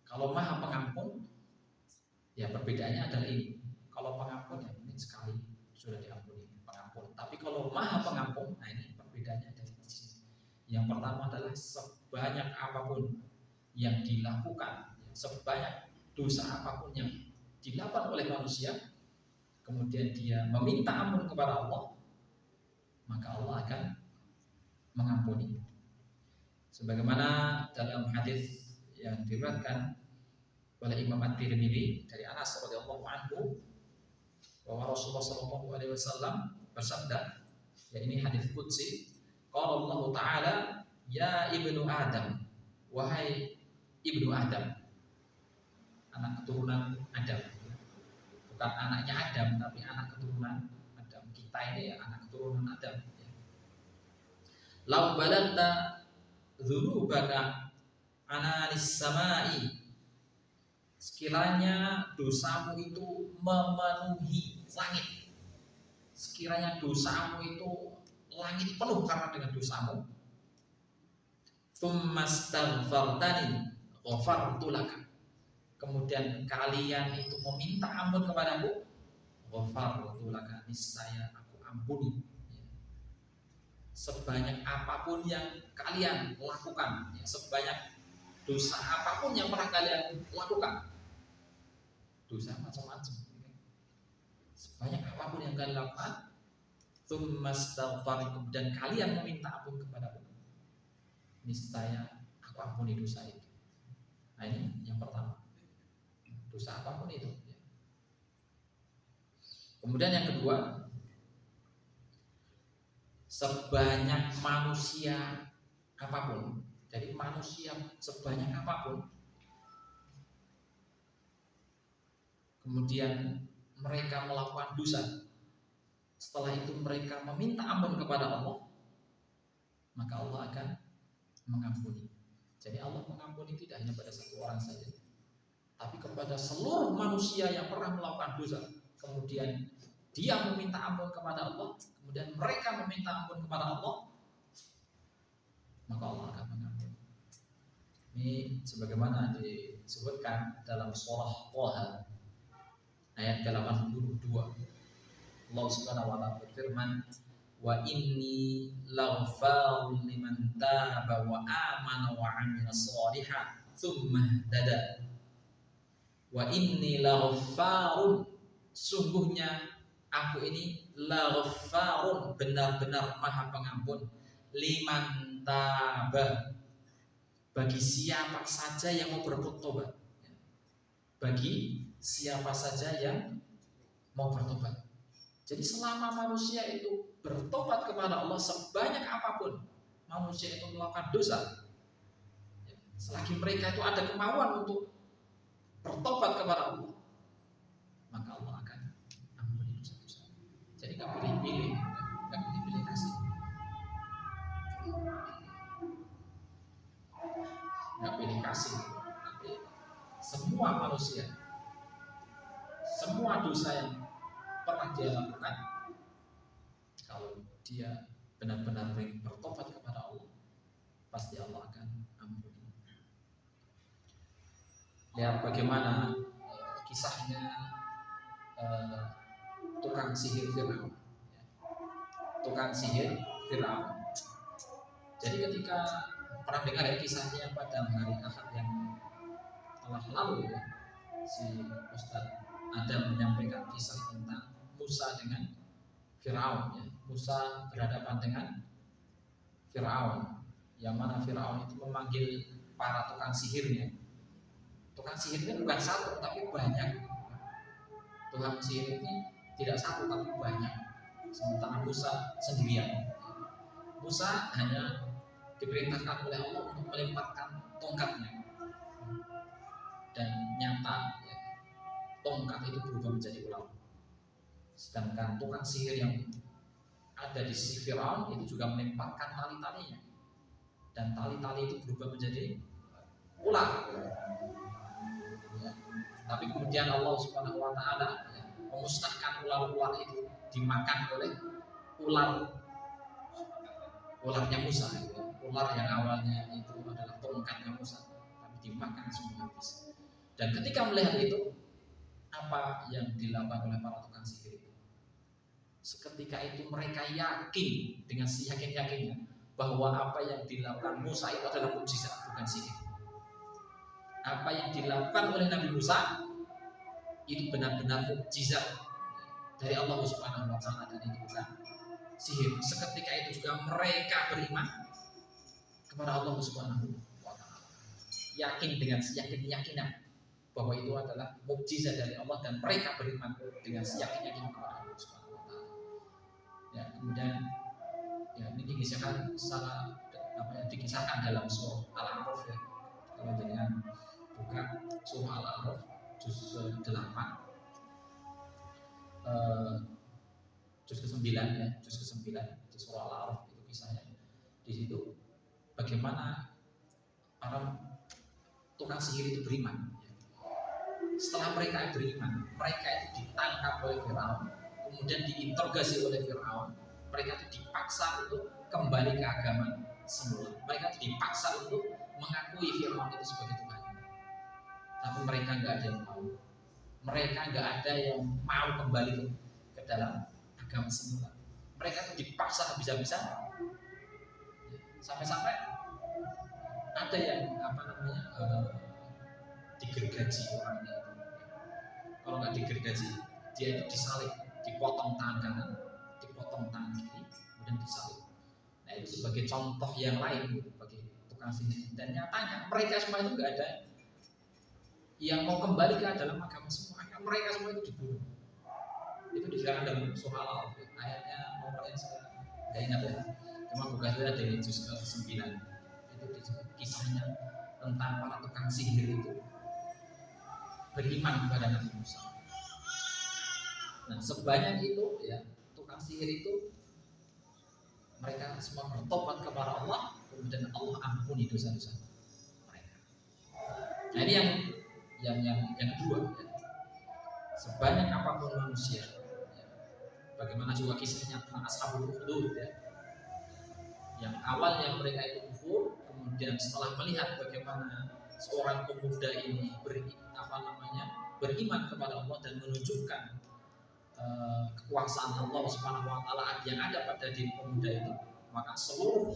kalau maha pengampun, ya perbedaannya adalah ini. Kalau pengampun ya mungkin sekali sudah diampuni, pengampun. Tapi kalau maha pengampun, nah ini perbedaannya ada di sini. Yang pertama adalah sebanyak apapun yang dilakukan, sebanyak dosa apapun yang dilakukan oleh manusia, kemudian dia meminta ampun kepada Allah, maka Allah akan mengampuni. Sebagaimana dalam hadis yang diriwayatkan oleh Imam At-Tirmidzi dari Anas radhiyallahu anhu, bahwa Rasulullah sallallahu alaihi wasallam bersabda, ya ini hadis qudsi, qala Allah taala, ya ibnu Adam, wahai ibnu Adam, anak keturunan Adam, bukan anaknya Adam tapi anak keturunan Adam. Kita ini ya anak keturunan Adam. Lau balanta dzunubaka ananis samai, sekiranya dosamu itu memenuhi langit, sekiranya dosamu itu langit penuh karena dengan dosamu, tsummastaghfartani ghafartu laka, kemudian kalian itu meminta ampun kepadaku, ghafartu laka, niscaya aku ampuni. Sebanyak apapun yang kalian lakukan, ya, sebanyak dosa apapun yang pernah kalian lakukan, dosa macam-macam, sebanyak apapun yang kalian lakukan, tsummastaghfar, dan kalian meminta ampun kepadaku, niscaya aku ampuni dosa itu. Nah ini yang pertama, dosa apapun itu. Kemudian yang kedua, sebanyak manusia apapun, jadi manusia sebanyak apapun, kemudian mereka melakukan dosa, setelah itu mereka meminta ampun kepada Allah, maka Allah akan mengampuni. Jadi Allah mengampuni tidak hanya pada satu orang saja, tapi kepada seluruh manusia yang pernah melakukan dosa, kemudian dia meminta ampun kepada Allah, kemudian mereka meminta ampun kepada Allah, maka Allah akan mengampuni. Ini sebagaimana disebutkan dalam surah Thaha ayat ke-82. Allah Subhanahu wa taala berfirman, wa inni laghfarun liman taba wa amana wa 'amila shalihan tsumma ihtada. Wa inni laghfarun, sungguhnya aku ini laghfarun, benar-benar maha pengampun, liman taba, bagi siapa saja yang mau berbuat tobat, bagi siapa saja yang mau bertobat. Jadi selama manusia itu bertobat kepada Allah, sebanyak apapun manusia itu melakukan dosa, selagi mereka itu ada kemauan untuk bertobat kepada Allah, maka Allah akan ampuni dosa-dosa. Jadi nggak pilih-pilih, nggak pilih-pilih kasih, nggak pilih kasih, tapi semua manusia semua dosa yang pernah dia lakukan, kalau dia benar-benar bertobat kepada Allah, pasti Allah akan ampuni. Lihat bagaimana kisahnya tukang sihir Fir'aun. Tukang sihir Fir'aun. Jadi ketika pernah dengar ya kisahnya pada hari Ahad yang telah lalu ya, si Ustaz Adam menyampaikan kisah tentang Musa dengan Fir'aun ya. Musa berhadapan dengan Fir'aun, yang mana Fir'aun itu memanggil para tukang sihirnya. Tukang sihirnya bukan satu tapi banyak. Tukang sihir ini tidak satu tapi banyak. Sementara Musa sendirian. Musa hanya diperintahkan oleh Allah untuk melemparkan tongkatnya, dan nyata ya, tongkat itu berubah menjadi ular. Sedangkan tukang sihir yang ada di sisi Fir'aun itu juga melemparkan tali-talinya, dan tali-tali itu berubah menjadi ular ya. Tapi kemudian Allah Subhanahu wa Ta'ala ya, memusnahkan ular-ular itu, dimakan oleh ularnya Musa ya. Ular yang awalnya itu adalah tongkatnya Musa, tapi dimakan semua habis. Dan ketika melihat itu, apa yang dilakukan oleh para tukang sihir itu? Seketika itu mereka yakin dengan seyakin-yakinnya bahwa apa yang dilakukan Musa itu adalah mukjizat, bukan sihir. Apa yang dilakukan oleh Nabi Musa itu benar-benar mukjizat dari Allah Subhanahu wa Ta'ala, dan itu bukan sihir. Seketika itu juga mereka beriman kepada Allah Subhanahu wa Ta'ala, yakin dengan seyakin-yakinan bahwa itu adalah mukjizat dari Allah, dan mereka beriman dengan seyakin-yakinan kepada Allah Subhanahu wa Ta'ala. Ya, kemudian ya ini dikisahkan dalam surah Al-A'raf ya. Kalau dengan buka surah Al-A'raf juz 8 juz ke-9 ya, juz ke-9 di surah Al-A'raf itu kisahnya. Di situ bagaimana para tukang sihir itu beriman. Setelah mereka beriman, mereka itu ditangkap oleh Fir'aun, kemudian diinterogasi oleh Fir'aun. Mereka itu dipaksa untuk kembali ke agama semula. Mereka itu dipaksa untuk mengakui Fir'aun itu sebagai Tuhan. Tapi mereka nggak ada yang mau. Mereka nggak ada yang mau kembali ke dalam agama semula. Mereka itu dipaksa habis-habisan. Sampai-sampai ada yang digergaji orangnya itu. Kalau nggak digergaji, dia itu disalib, dipotong tangan kanan, dipotong tangan kiri, kemudian disalib. Nah itu sebagai contoh yang lain bagi tukang sihir. Dan nyatanya mereka semua itu nggak ada yang mau kembali ke dalam agama semua. Mereka semua itu dibunuh. Itu dijelaskan dalam surah Al-A'raf. Ayatnya nomornya saya nggak ingat ya. Cuma bukan saja dari juz ke-9 itu kisahnya tentang para tukang sihir itu beriman kepada Nabi Musa. Nah sebanyak itu ya tukang sihir itu mereka semua bertobat kepada Allah, kemudian Allah ampuni dosa-dosa mereka. Nah ini yang kedua ya. Sebanyak apapun manusia ya. Bagaimana juga kisahnya tentang Ashabul Ukhdud ya. Yang awalnya mereka itu kufur, kemudian setelah melihat bagaimana seorang pemuda ini beriman kepada Allah dan menunjukkan kekuasaan Allah Subhanahu wa Ta'ala yang ada pada diri pemuda itu, maka seluruh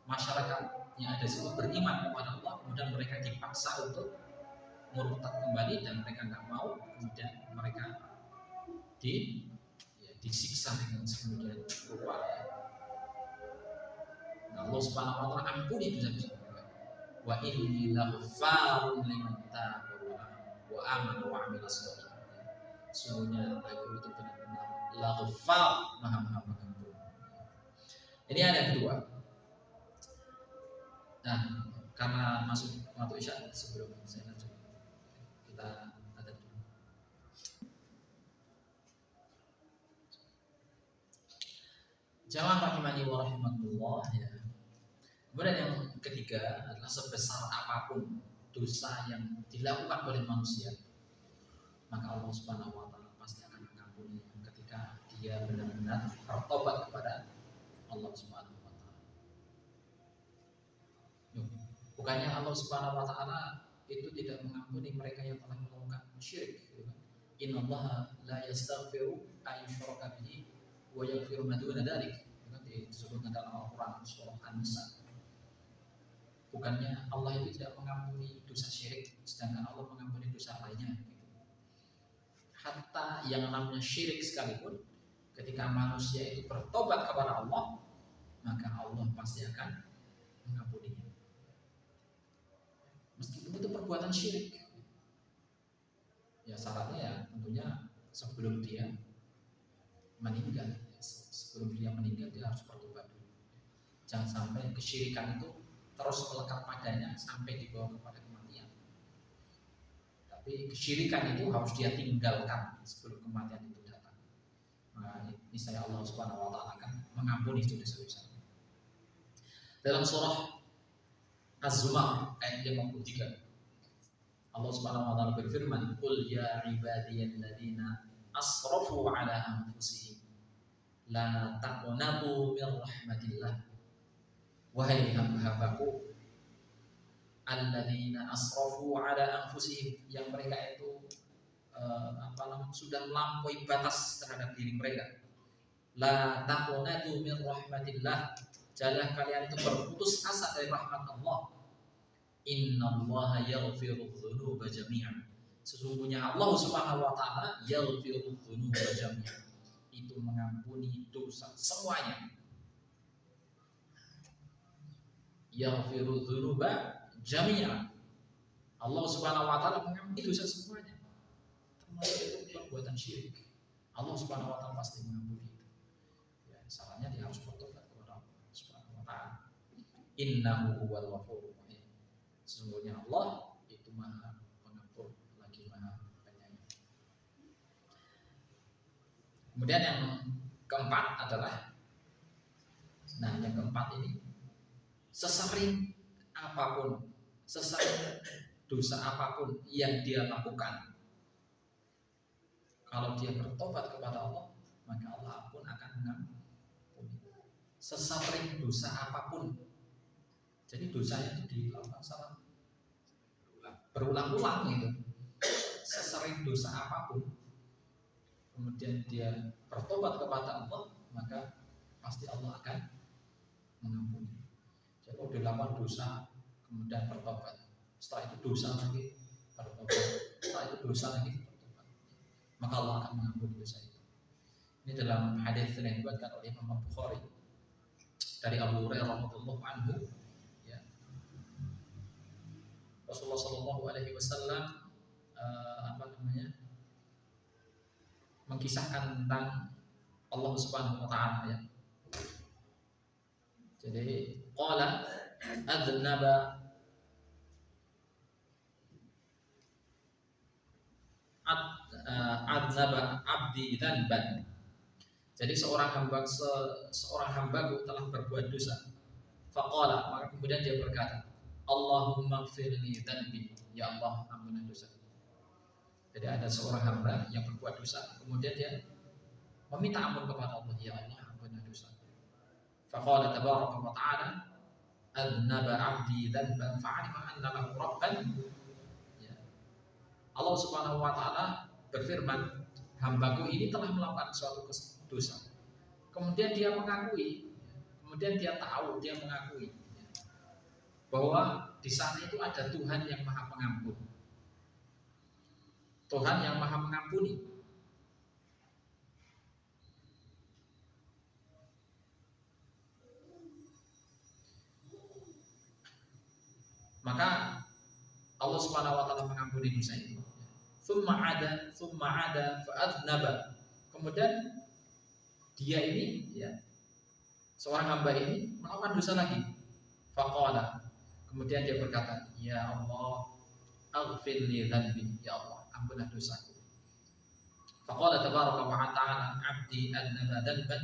masyarakat yang ada di situ beriman kepada Allah, kemudian mereka dipaksa untuk murtad kembali dan mereka nggak mau, kemudian mereka disiksa dengan sedemikian rupa. Allah Subhanahu wa Ta'ala ampuni dosa-dosa mereka. Wa inni laghaffarun liman taba wa amana wa amila shalihan. Sungguhnya aku itu benar-benar laghafar, maha pengampun. Ini ada yang kedua. Nah, karena masuk waktu Isya, sebelum saya lanjut kita ada dulu. Jamaah rahimani wa rahimakumullah ya. Kemudian yang ketiga adalah sebesar apapun dosa yang dilakukan oleh manusia, maka Allah Subhanahu wa taala pasti akan mengampuni ketika dia benar-benar bertobat kepada Allah Subhanahu wa taala. Bukannya Allah Subhanahu wa taala itu tidak mengampuni mereka yang telah melakukan syirik, gitu kan. Innallaha la yastaghfiru an yushraka bihi wa yaghfiru ma duna dzalik. Itu disebutkan dalam Al-Qur'an surah An-Nisa. Bukannya Allah itu tidak mengampuni dosa syirik, sedangkan Allah mengampuni dosa lainnya. Hatta yang namanya syirik sekalipun, ketika manusia itu bertobat kepada Allah, maka Allah pasti akan mengampuninya. Meskipun itu perbuatan syirik. Ya syaratnya ya tentunya sebelum dia meninggal. Sebelum dia meninggal dia harus bertobat dulu. Jangan sampai kesyirikan itu terus melekat padanya sampai dibawa kepada kematian. Tapi kesyirikan itu harus dia tinggalkan sebelum kematian itu datang. Nah, niscaya Allah Subhanahu wa taala akan mengampuni dosa-dosa. Dalam surah Az-Zumar ayat 53, Allah Subhanahu wa taala berfirman, "Qul ya ibadiyalladzina asrafu ala anfusihim la taqnatu min rahmatillah." Wahai hamba-hambaku alladzina asrafu ala anfusihim, yang mereka itu sudah melampaui batas terhadap diri mereka. La taqnatu min rahmatillah, janganlah kalian itu berputus asa dari rahmat Allah. Innallaha yaghfiru dzunuba jami'an, sesungguhnya Allah Subhanahu wa taala yaghfiru dzunuba jami'an, itu mengampuni dosa semuanya. Yaghfiru dzunuba jami'an, Allah Subhanahu wa taala mengampuni dosa semuanya, termasuk itu perbuatan syirik. Allah Subhanahu wa taala pasti mengampuni itu. Ya, salahnya dia harus bertobat kepada Allah Subhanahu wa taala. Innahu huwal ghafurur rahim, sesungguhnya Allah itu Maha Pengampun lagi Maha Penyayang. Kemudian yang keempat adalah, yang keempat ini, sesering apapun, sesering dosa apapun yang dia lakukan, kalau dia bertobat kepada Allah, maka Allah pun akan mengampuni. Sesering dosa apapun, jadi dosanya itu dilakukan salah berulang-ulang gitu. Sesering dosa apapun, kemudian dia bertobat kepada Allah, maka pasti Allah akan mengampuni. Jadi kalau dilakukan dosa kemudian bertobat, setelah itu dosa lagi bertobat, setelah itu dosa lagi bertobat, maka Allah akan mengampuni dosa itu. Ini dalam hadis yang diriwayatkan oleh Imam Bukhari dari Abu Hurairah radhiyallahu anhu, ya. Rasulullah sallallahu alaihi wasallam mengkisahkan tentang Allah Subhanahu wa taala, ya. Jadi qala adznaba abdi dzanban. Jadi seorang hambaku telah berbuat dosa. Faqala, maka kemudian dia berkata, Allahumma gfirli dzanbi, ya Allah ampunilah dosaku. Jadi ada seorang hamba yang berbuat dosa, kemudian dia meminta ampun kepada Allah, ya Allah ampunilah dosaku. Faqala tabaraka wa ta'ala, adznaba abdi dzanban fa'alima anna lahu rabban. Ya. Allah Subhanahu wa taala berfirman, hambaku ini telah melakukan suatu dosa. Kemudian dia mengakui, kemudian dia tahu, dia mengakui bahwa di sana itu ada Tuhan yang Maha Pengampun, Tuhan yang Maha Mengampuni. Maka Allah Subhanahu wa taala mengampuni dosa itu. Tsumma ada fa'adznaba. Kemudian dia ini, ya, seorang hamba ini melakukan dosa lagi. Faqala, kemudian dia berkata, ya Allah aghfirli dzanbi, ya Allah ampunilah dosaku. Faqala tabaraka wa ta'ala, abdi adznaba dzanban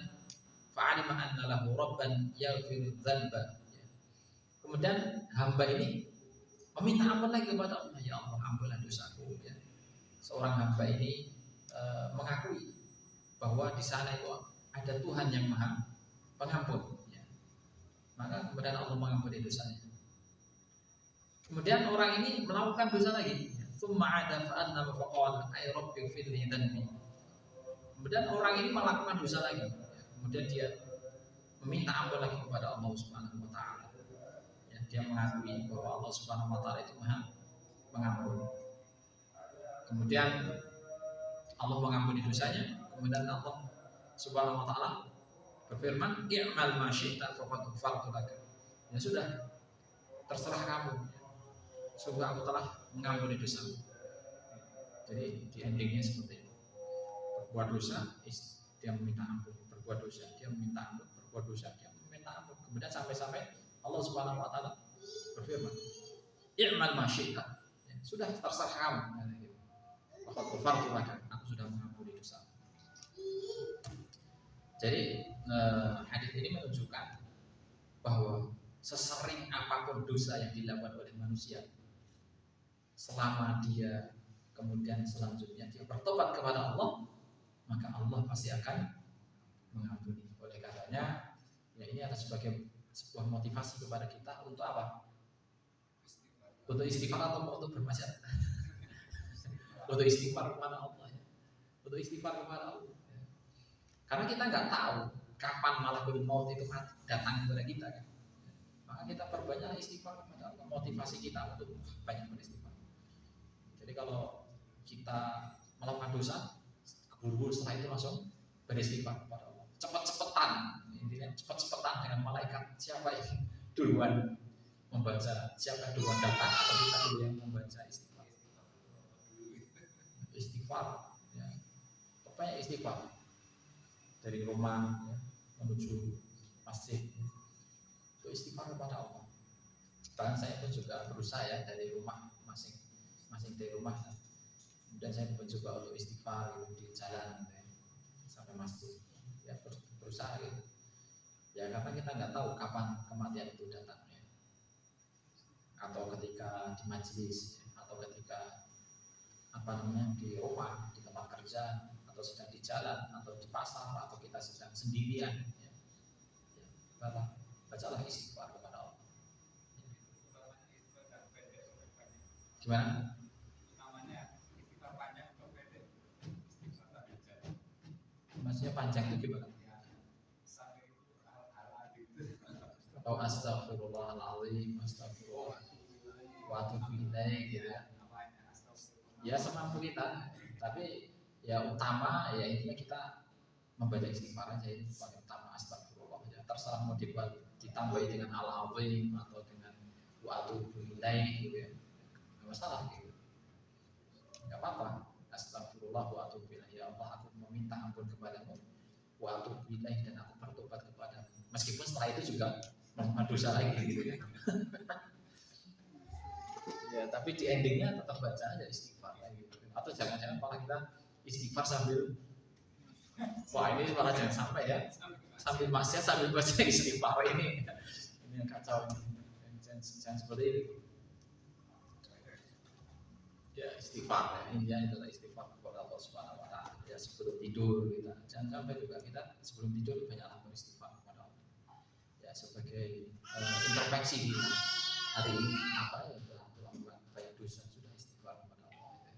fa'alima anna lahu rabban yaghfiru dzanba. Kemudian hamba ini meminta ampun lagi kepada Allah, ya Allah ampunilah dosaku, ya. seorang hamba ini mengakui bahwa di sana itu ada Tuhan yang Maha Pengampun, ya. Maka kemudian Allah mengampuni dosanya. Kemudian orang ini melakukan dosa lagi. Tsumma 'ada fa anna faqala ay rabbi ighfirli dhanbi. Kemudian orang ini melakukan dosa lagi. Kemudian dia meminta ampun lagi kepada Allah Subhanahu wa taala. Ya, dia mengakui bahwa Allah Subhanahu wa taala itu Maha Pengampun. Kemudian Allah mengampuni dosanya. Kemudian Allah Subhanahu wa taala berfirman, "I'mal ma syi'ta faqad ghafartu lak." Ya sudah, terserah kamu. Sungguh aku telah mengampuni dosamu. Jadi di endingnya seperti itu. Berbuat dosa, dia meminta ampun. Berbuat dosa, dia meminta ampun. Berbuat dosa, dia meminta ampun. Kemudian sampai-sampai Allah Subhanahu wa taala berfirman, "I'mal ma syi'ta." Ya, sudah terserah kamu. Faqad ghafartu lak. Aku sudah mengampuni dosamu. Jadi hadis ini menunjukkan bahwa sesering apapun dosa yang dilakukan oleh manusia, selama dia kemudian selanjutnya dia bertobat kepada Allah, maka Allah pasti akan mengampuni. Oleh karenanya, ya ini adalah sebagai sebuah motivasi kepada kita untuk apa? Untuk istighfar atau untuk bermaksiat? Untuk istighfar kepada Allah, ya. Untuk istighfar kepada Allah. Karena kita nggak tahu kapan malakul maut itu datang kepada kita, kan? Maka kita perbanyak istighfar kepada Allah, motivasi kita untuk banyak beristighfar. Jadi kalau kita melakukan dosa, buru-buru setelah itu langsung beristighfar kepada Allah. Cepat-cepatan, intinya cepat-cepatan dengan malaikat. Siapa yang duluan membaca, siapa duluan datang atau kita dulu yang membaca istighfar. Istighfar, ya. Pokoknya istighfar. Dari rumah ya, menuju masjid itu istighfar kepada Allah. Bahkan saya pun juga berusaha ya dari rumah masing-masing dari rumah. Kemudian saya mencoba untuk istighfar gitu, di jalan gitu, ya, sampai masjid. Ya berusaha gitu. Ya karena kita nggak tahu kapan kematian itu datang ya. Atau ketika di majelis ya, atau ketika di rumah, di tempat kerja, atau sedang di jalan, atau di pasar, atau kita sedang sendirian, ya. Bacalah istighfar kepada Allah. Gimana? Maksudnya panjang itu gimana? Oh astagfirullahaladzim, astagfirullah, wa atubu ilaih, gitu ya. Ya semampu kita, tapi ya utama ya intinya kita membaca istighfar aja, itu paling utama. Astagfirullah ya, terserah mau ditambahi dengan al-azim atau dengan wa atubu ilaih gitu ya, nggak masalah gitu, nggak apa-apa. Astagfirullah wa atubu ilaih, ya Allah aku meminta ampun kepadamu, wa atubu ilaih, dan aku bertobat kepadamu, meskipun setelah itu juga melakukan dosa lagi gitu ya. Ya tapi di endingnya tetap baca aja istighfar gitu. Atau jangan-jangan malah kita istighfar sambil, wah ini malah jangan sampai ya, sambil maksiat sambil baca istighfar, ini yang kacau ini. Jangan seperti itu. Ya istighfar ya, intinya adalah istighfar kepada Allah Subhanahu wa taala. Ya sebelum tidur kita, jangan sampai juga kita sebelum tidur banyaklah beristighfar kepada Allah. Ya sebagai introspeksi kita hari ini apa ya, banyak dosa, sudah istighfar kepada Allah.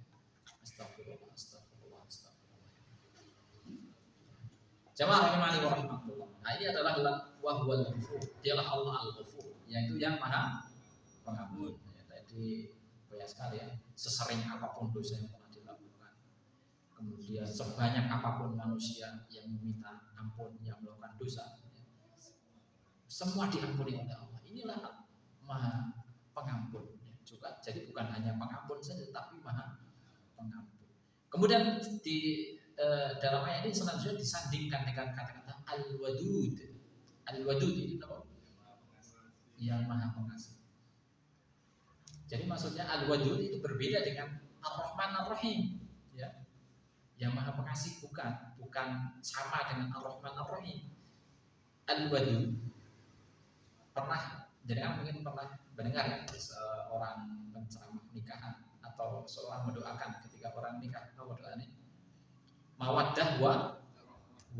Astagfirullah, astagfirullah, astagfirullah. Jamaah rahimani wa rahimakumullah. Nah ini adalah wahwal ghafur. Dialah Allah al-Ghafur, yaitu yang Maha Pengampun. Ya, tadi banyak sekali ya, sesering apapun dosa yang pernah dilakukan, kemudian sebanyak apapun manusia yang meminta ampun, yang melakukan dosa, ya, semua diampuni oleh Allah. Inilah Maha Pengampun ya, juga. Jadi bukan hanya pengampun saja, tapi Maha Pengampun. Kemudian di dalam ayat ini selanjutnya disandingkan dengan kata-kata Al-Wadud. Al-Wadud itu apa? Yang Maha Pengasih. Jadi maksudnya Al-Wadud itu berbeda dengan Ar-Rahman Ar-Rahim, ya. Yang Maha Pengasih bukan sama dengan Ar-Rahman Ar-Rahim. Al-Wadud, pernah, jadi kan mungkin pernah mendengar ya, seorang penceramah nikahan atau kalau seorang mendoakan ketika orang nikah, apa doanya? Mawaddah wa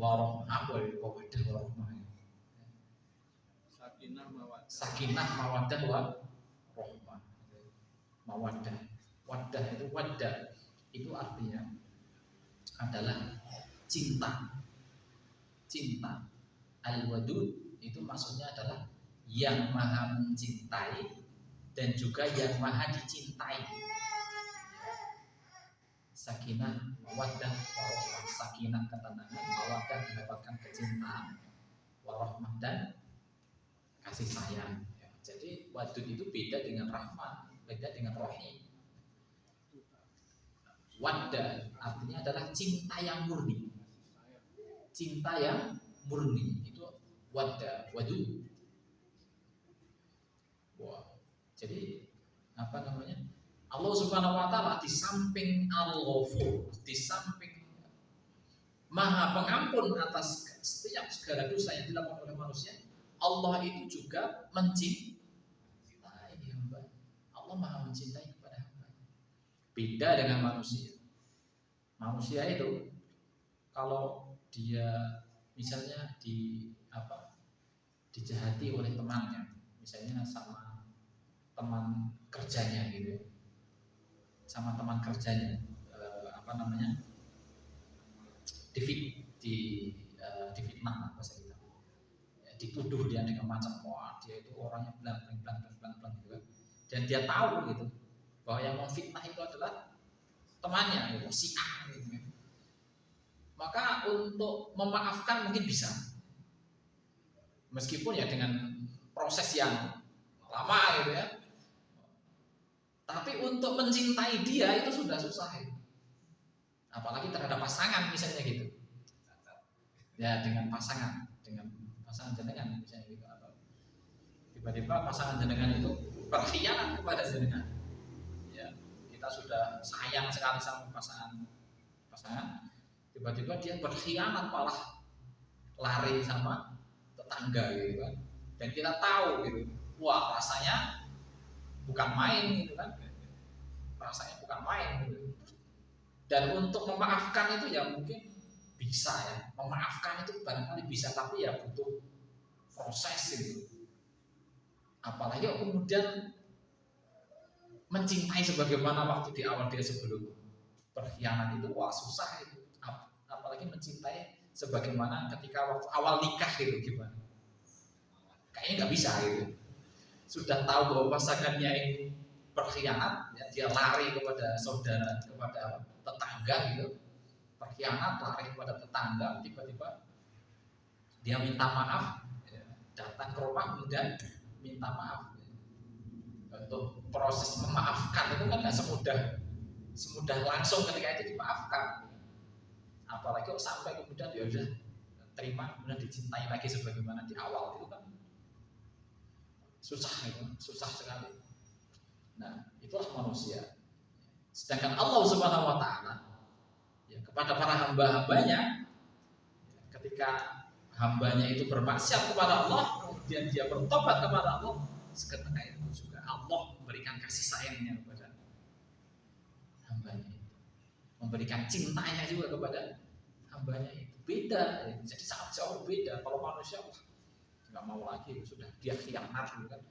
warahmah, mawaddah warahmah. Sakinah mawaddah. Sakinah mawaddah warahmah. Mawaddah, waddah itu waddah itu artinya adalah cinta. Cinta. Al-wadud itu maksudnya adalah yang maha mencintai dan juga yang maha dicintai. Sakinah, mawaddah, warahmah. Sakinah ketenangan, mawaddah mendapatkan kecintaan, warahmah dan kasih sayang. Jadi wadud itu beda dengan rahmah, beda dengan rahim. Waddah artinya adalah cinta yang murni. Cinta yang murni itu waddah, wadud. Wow. Jadi apa namanya? Allah Subhanahu wa taala di samping Al-Ghafur, di samping Maha Pengampun atas setiap segala dosa yang dilakukan oleh manusia, Allah itu juga mencintai hamba. Allah Maha mencintai kepada hamba. Beda dengan manusia. Manusia itu kalau dia misalnya dijahati oleh temannya, misalnya sama teman kerjanya gitu, sama teman kerjanya difitnah bahasa kita, dituduh dia dengan macam wah dia itu orangnya blang gitu kan, dan dia tahu gitu bahwa yang memfitnah itu adalah temannya gitu, si A gitu kan. Maka untuk memaafkan mungkin bisa, meskipun ya dengan proses yang lama gitu ya. Tapi untuk mencintai dia itu sudah susah ya. Apalagi terhadap pasangan misalnya gitu. Ya dengan pasangan jenengan misalnya gitu, atau tiba-tiba pasangan jenengan itu berkhianat kepada jenengan. Ya, kita sudah sayang sekali sama pasangan, tiba-tiba dia berkhianat malah lari sama tetangga gitu kan. Dan kita tahu gitu, wah rasanya bukan main gitu kan, rasanya bukan main gitu. Dan untuk memaafkan itu ya mungkin bisa ya, memaafkan itu barangkali bisa, tapi ya butuh proses gitu. Apalagi kemudian mencintai sebagaimana waktu di awal dia sebelum berkhianat itu, wah susah itu. Apalagi mencintai sebagaimana ketika waktu awal nikah gitu, gimana? Kayaknya nggak bisa gitu. Sudah tahu bahwa pasangannya ini berkhianat, ya, dia lari kepada saudara, kepada tetangga gitu, berkhianat, lari kepada tetangga, tiba-tiba dia minta maaf, ya, datang ke rumah kemudian minta maaf. Untuk proses memaafkan itu kan nggak semudah langsung ketika itu dimaafkan. Apalagi kalau sampai kemudian ya udah terima, kemudian dicintai lagi sebagaimana di awal, itu kan susah itu, susah sekali. Nah, itulah manusia. Sedangkan Allah Subhanahu wa taala ya, kepada para hamba-hambanya, ketika hambanya itu bermaksiat kepada Allah, kemudian dia bertobat kepada Allah, seketika itu juga Allah memberikan kasih sayangnya kepada hambanya itu, memberikan cintanya juga kepada hambanya itu. Beda, ya. Jadi sangat jauh beda. Kalau manusia nggak mau lagi, sudah dia khianat gitu kan,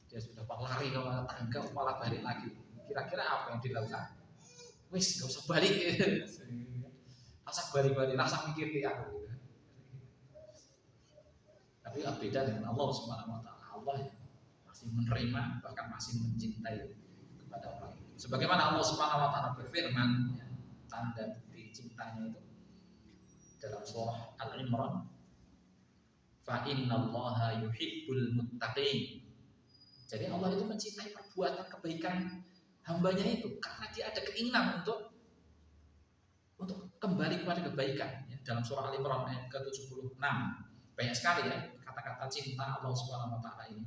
dia sudah lari ke tetangga malah balik lagi. Kira-kira apa yang dilakukan? Wis nggak usah balik, rasa balik, rasa mikir dia aku. Tapi beda dengan Allah Subhanahu wa taala. Allah masih menerima, bahkan masih mencintai kepada orang itu. Sebagaimana Allah Subhanahu wa taala berfirman, ya, tanda bukti cintanya itu dalam surah Al-Imran, fa innallaha yuhibbul muttaqin. Jadi Allah itu mencintai perbuatan kebaikan hambanya itu karena dia ada keinginan untuk kembali kepada kebaikan, ya. Dalam surah Al-Imran ayat ke-76 banyak sekali ya kata-kata cinta Allah Subhanahu wa taala ini.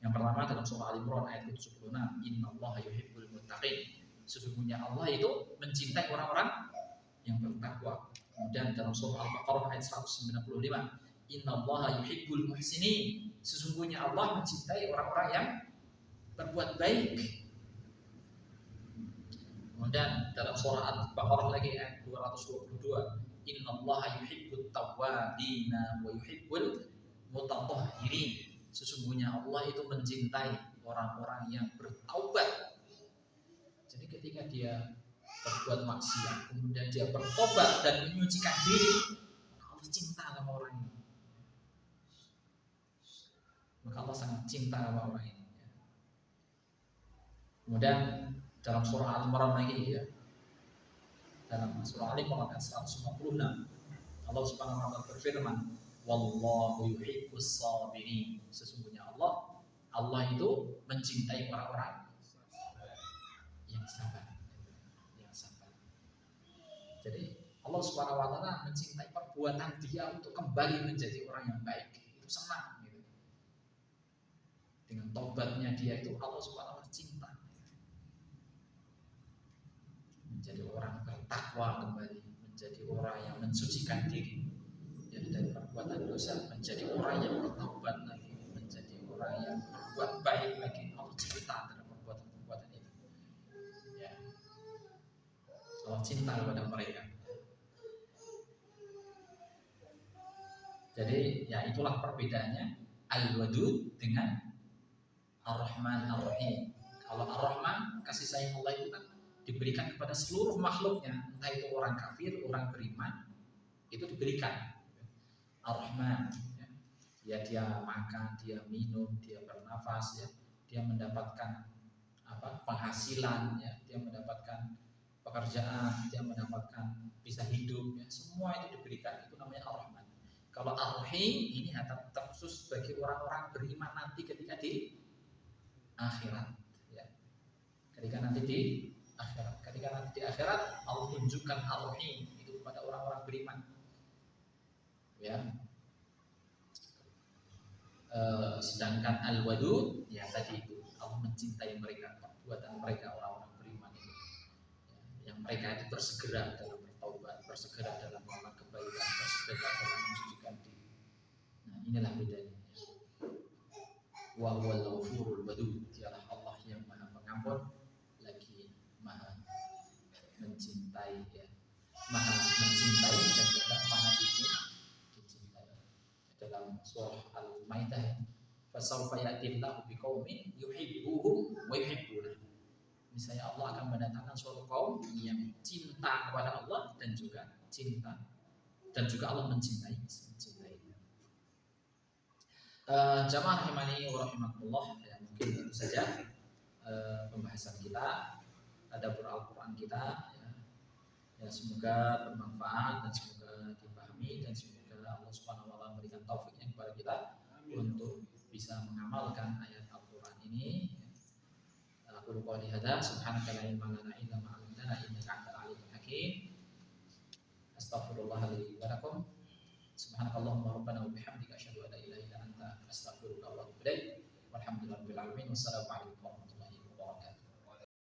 Yang pertama dalam surah Al-Imran ayat ke-76, innallaha yuhibbul muttaqin. Sesungguhnya Allah itu mencintai orang-orang yang bertakwa. Kemudian dalam surah Al-Baqarah ayat 195, innallaha yuhibbul muhsinin. Sesungguhnya Allah mencintai orang-orang yang berbuat baik. Kemudian dalam surah Al-Baqarah lagi ayat 222, innallaha yuhibbut tawwabina wa yuhibbul mutatahhirin. Sesungguhnya Allah itu mencintai orang-orang yang bertaubat. Jadi ketika dia berbuat maksiat, kemudian dia bertobat dan menyucikan diri, maka Allah cinta sama orang ini. Maka Allah sangat cinta sama orang ini. Kemudian dalam surah Al-Imran lagi ya, dalam surah Al-Imran ayat 156, Allah Subhanahu wa taala berfirman, wallahu yuhibbus sabirin. Sesungguhnya Allah itu mencintai orang-orang yang sabar. Yang sabar. Jadi Allah Subhanahu wa taala mencintai perbuatan dia untuk kembali menjadi orang yang baik. Itu senang gitu. Dengan taubatnya dia itu Allah Subhanahu wa taala cinta. Menjadi orang bertakwa kembali, menjadi orang yang mensucikan diri dari perbuatan dosa, menjadi orang yang bertaubat lagi, menjadi orang yang berbuat baik lagi. Allah cinta terhadap perbuatan-perbuatan itu. Ya. Allah cinta kepada mereka. Jadi ya itulah perbedaannya Al-Wadud dengan Ar-Rahman Ar-Rahim. Kalau Ar-Rahman, kasih sayang Allah itu kan diberikan kepada seluruh makhluknya, entah itu orang kafir, orang beriman, itu diberikan. Ar-Rahman, ya dia makan, dia minum, dia bernafas, ya, dia mendapatkan penghasilan, ya, dia mendapatkan pekerjaan, dia mendapatkan bisa hidup, ya, semua itu diberikan. Itu namanya Ar-Rahman. Kalau Ar-Rahim ini terkhusus bagi orang-orang beriman nanti ketika di akhirat, ya. Ketika nanti di akhirat Allah tunjukkan Ar-Rahim itu kepada orang-orang beriman, ya. Sedangkan Al-Wadud ya tadi itu Allah mencintai mereka, perbuatan mereka orang-orang beriman itu, ya. Yang mereka itu bersegera dalam bertaubat, bersegera dalam melakukan kebaikan, bersegera dalam mensucikan diri. Nah inilah bedanya. Wa huwal ghafurul wadud, dialah Allah yang Maha Pengampun lagi Maha mencintai, ya. Maha mencintai dan juga Maha dicintai. Dalam surah Al-Maidah, fasawfa ya'tillahu biqaumin yuhibbuhum wa yuhibbuna. Misalnya Allah akan mendatangkan suatu kaum yang cinta kepada Allah dan juga Allah mencintai. Jamaah rahimani wa rahimakumullah, ya, mungkin itu saja pembahasan kita tadabbur Al-Qur'an kita, ya. Ya, semoga bermanfaat dan semoga dipahami dan semoga Allah Subhanahu wa taala memberikan taufiknya kepada kita untuk bisa mengamalkan ayat Al-Qur'an ini. Aku qouli hadza subhanaka la ilma lana illa ma 'allamtana innaka antal alimul hakim. Astaghfirullah li wa lakum. Subhanakallahumma rabbana wa bihamdika asyhadu an la ilaha illa anta astaghfiruka wa atubu ilaik. Walhamdulillahirabbil alamin. Wassalamu alaikum warahmatullahi wabarakatuh.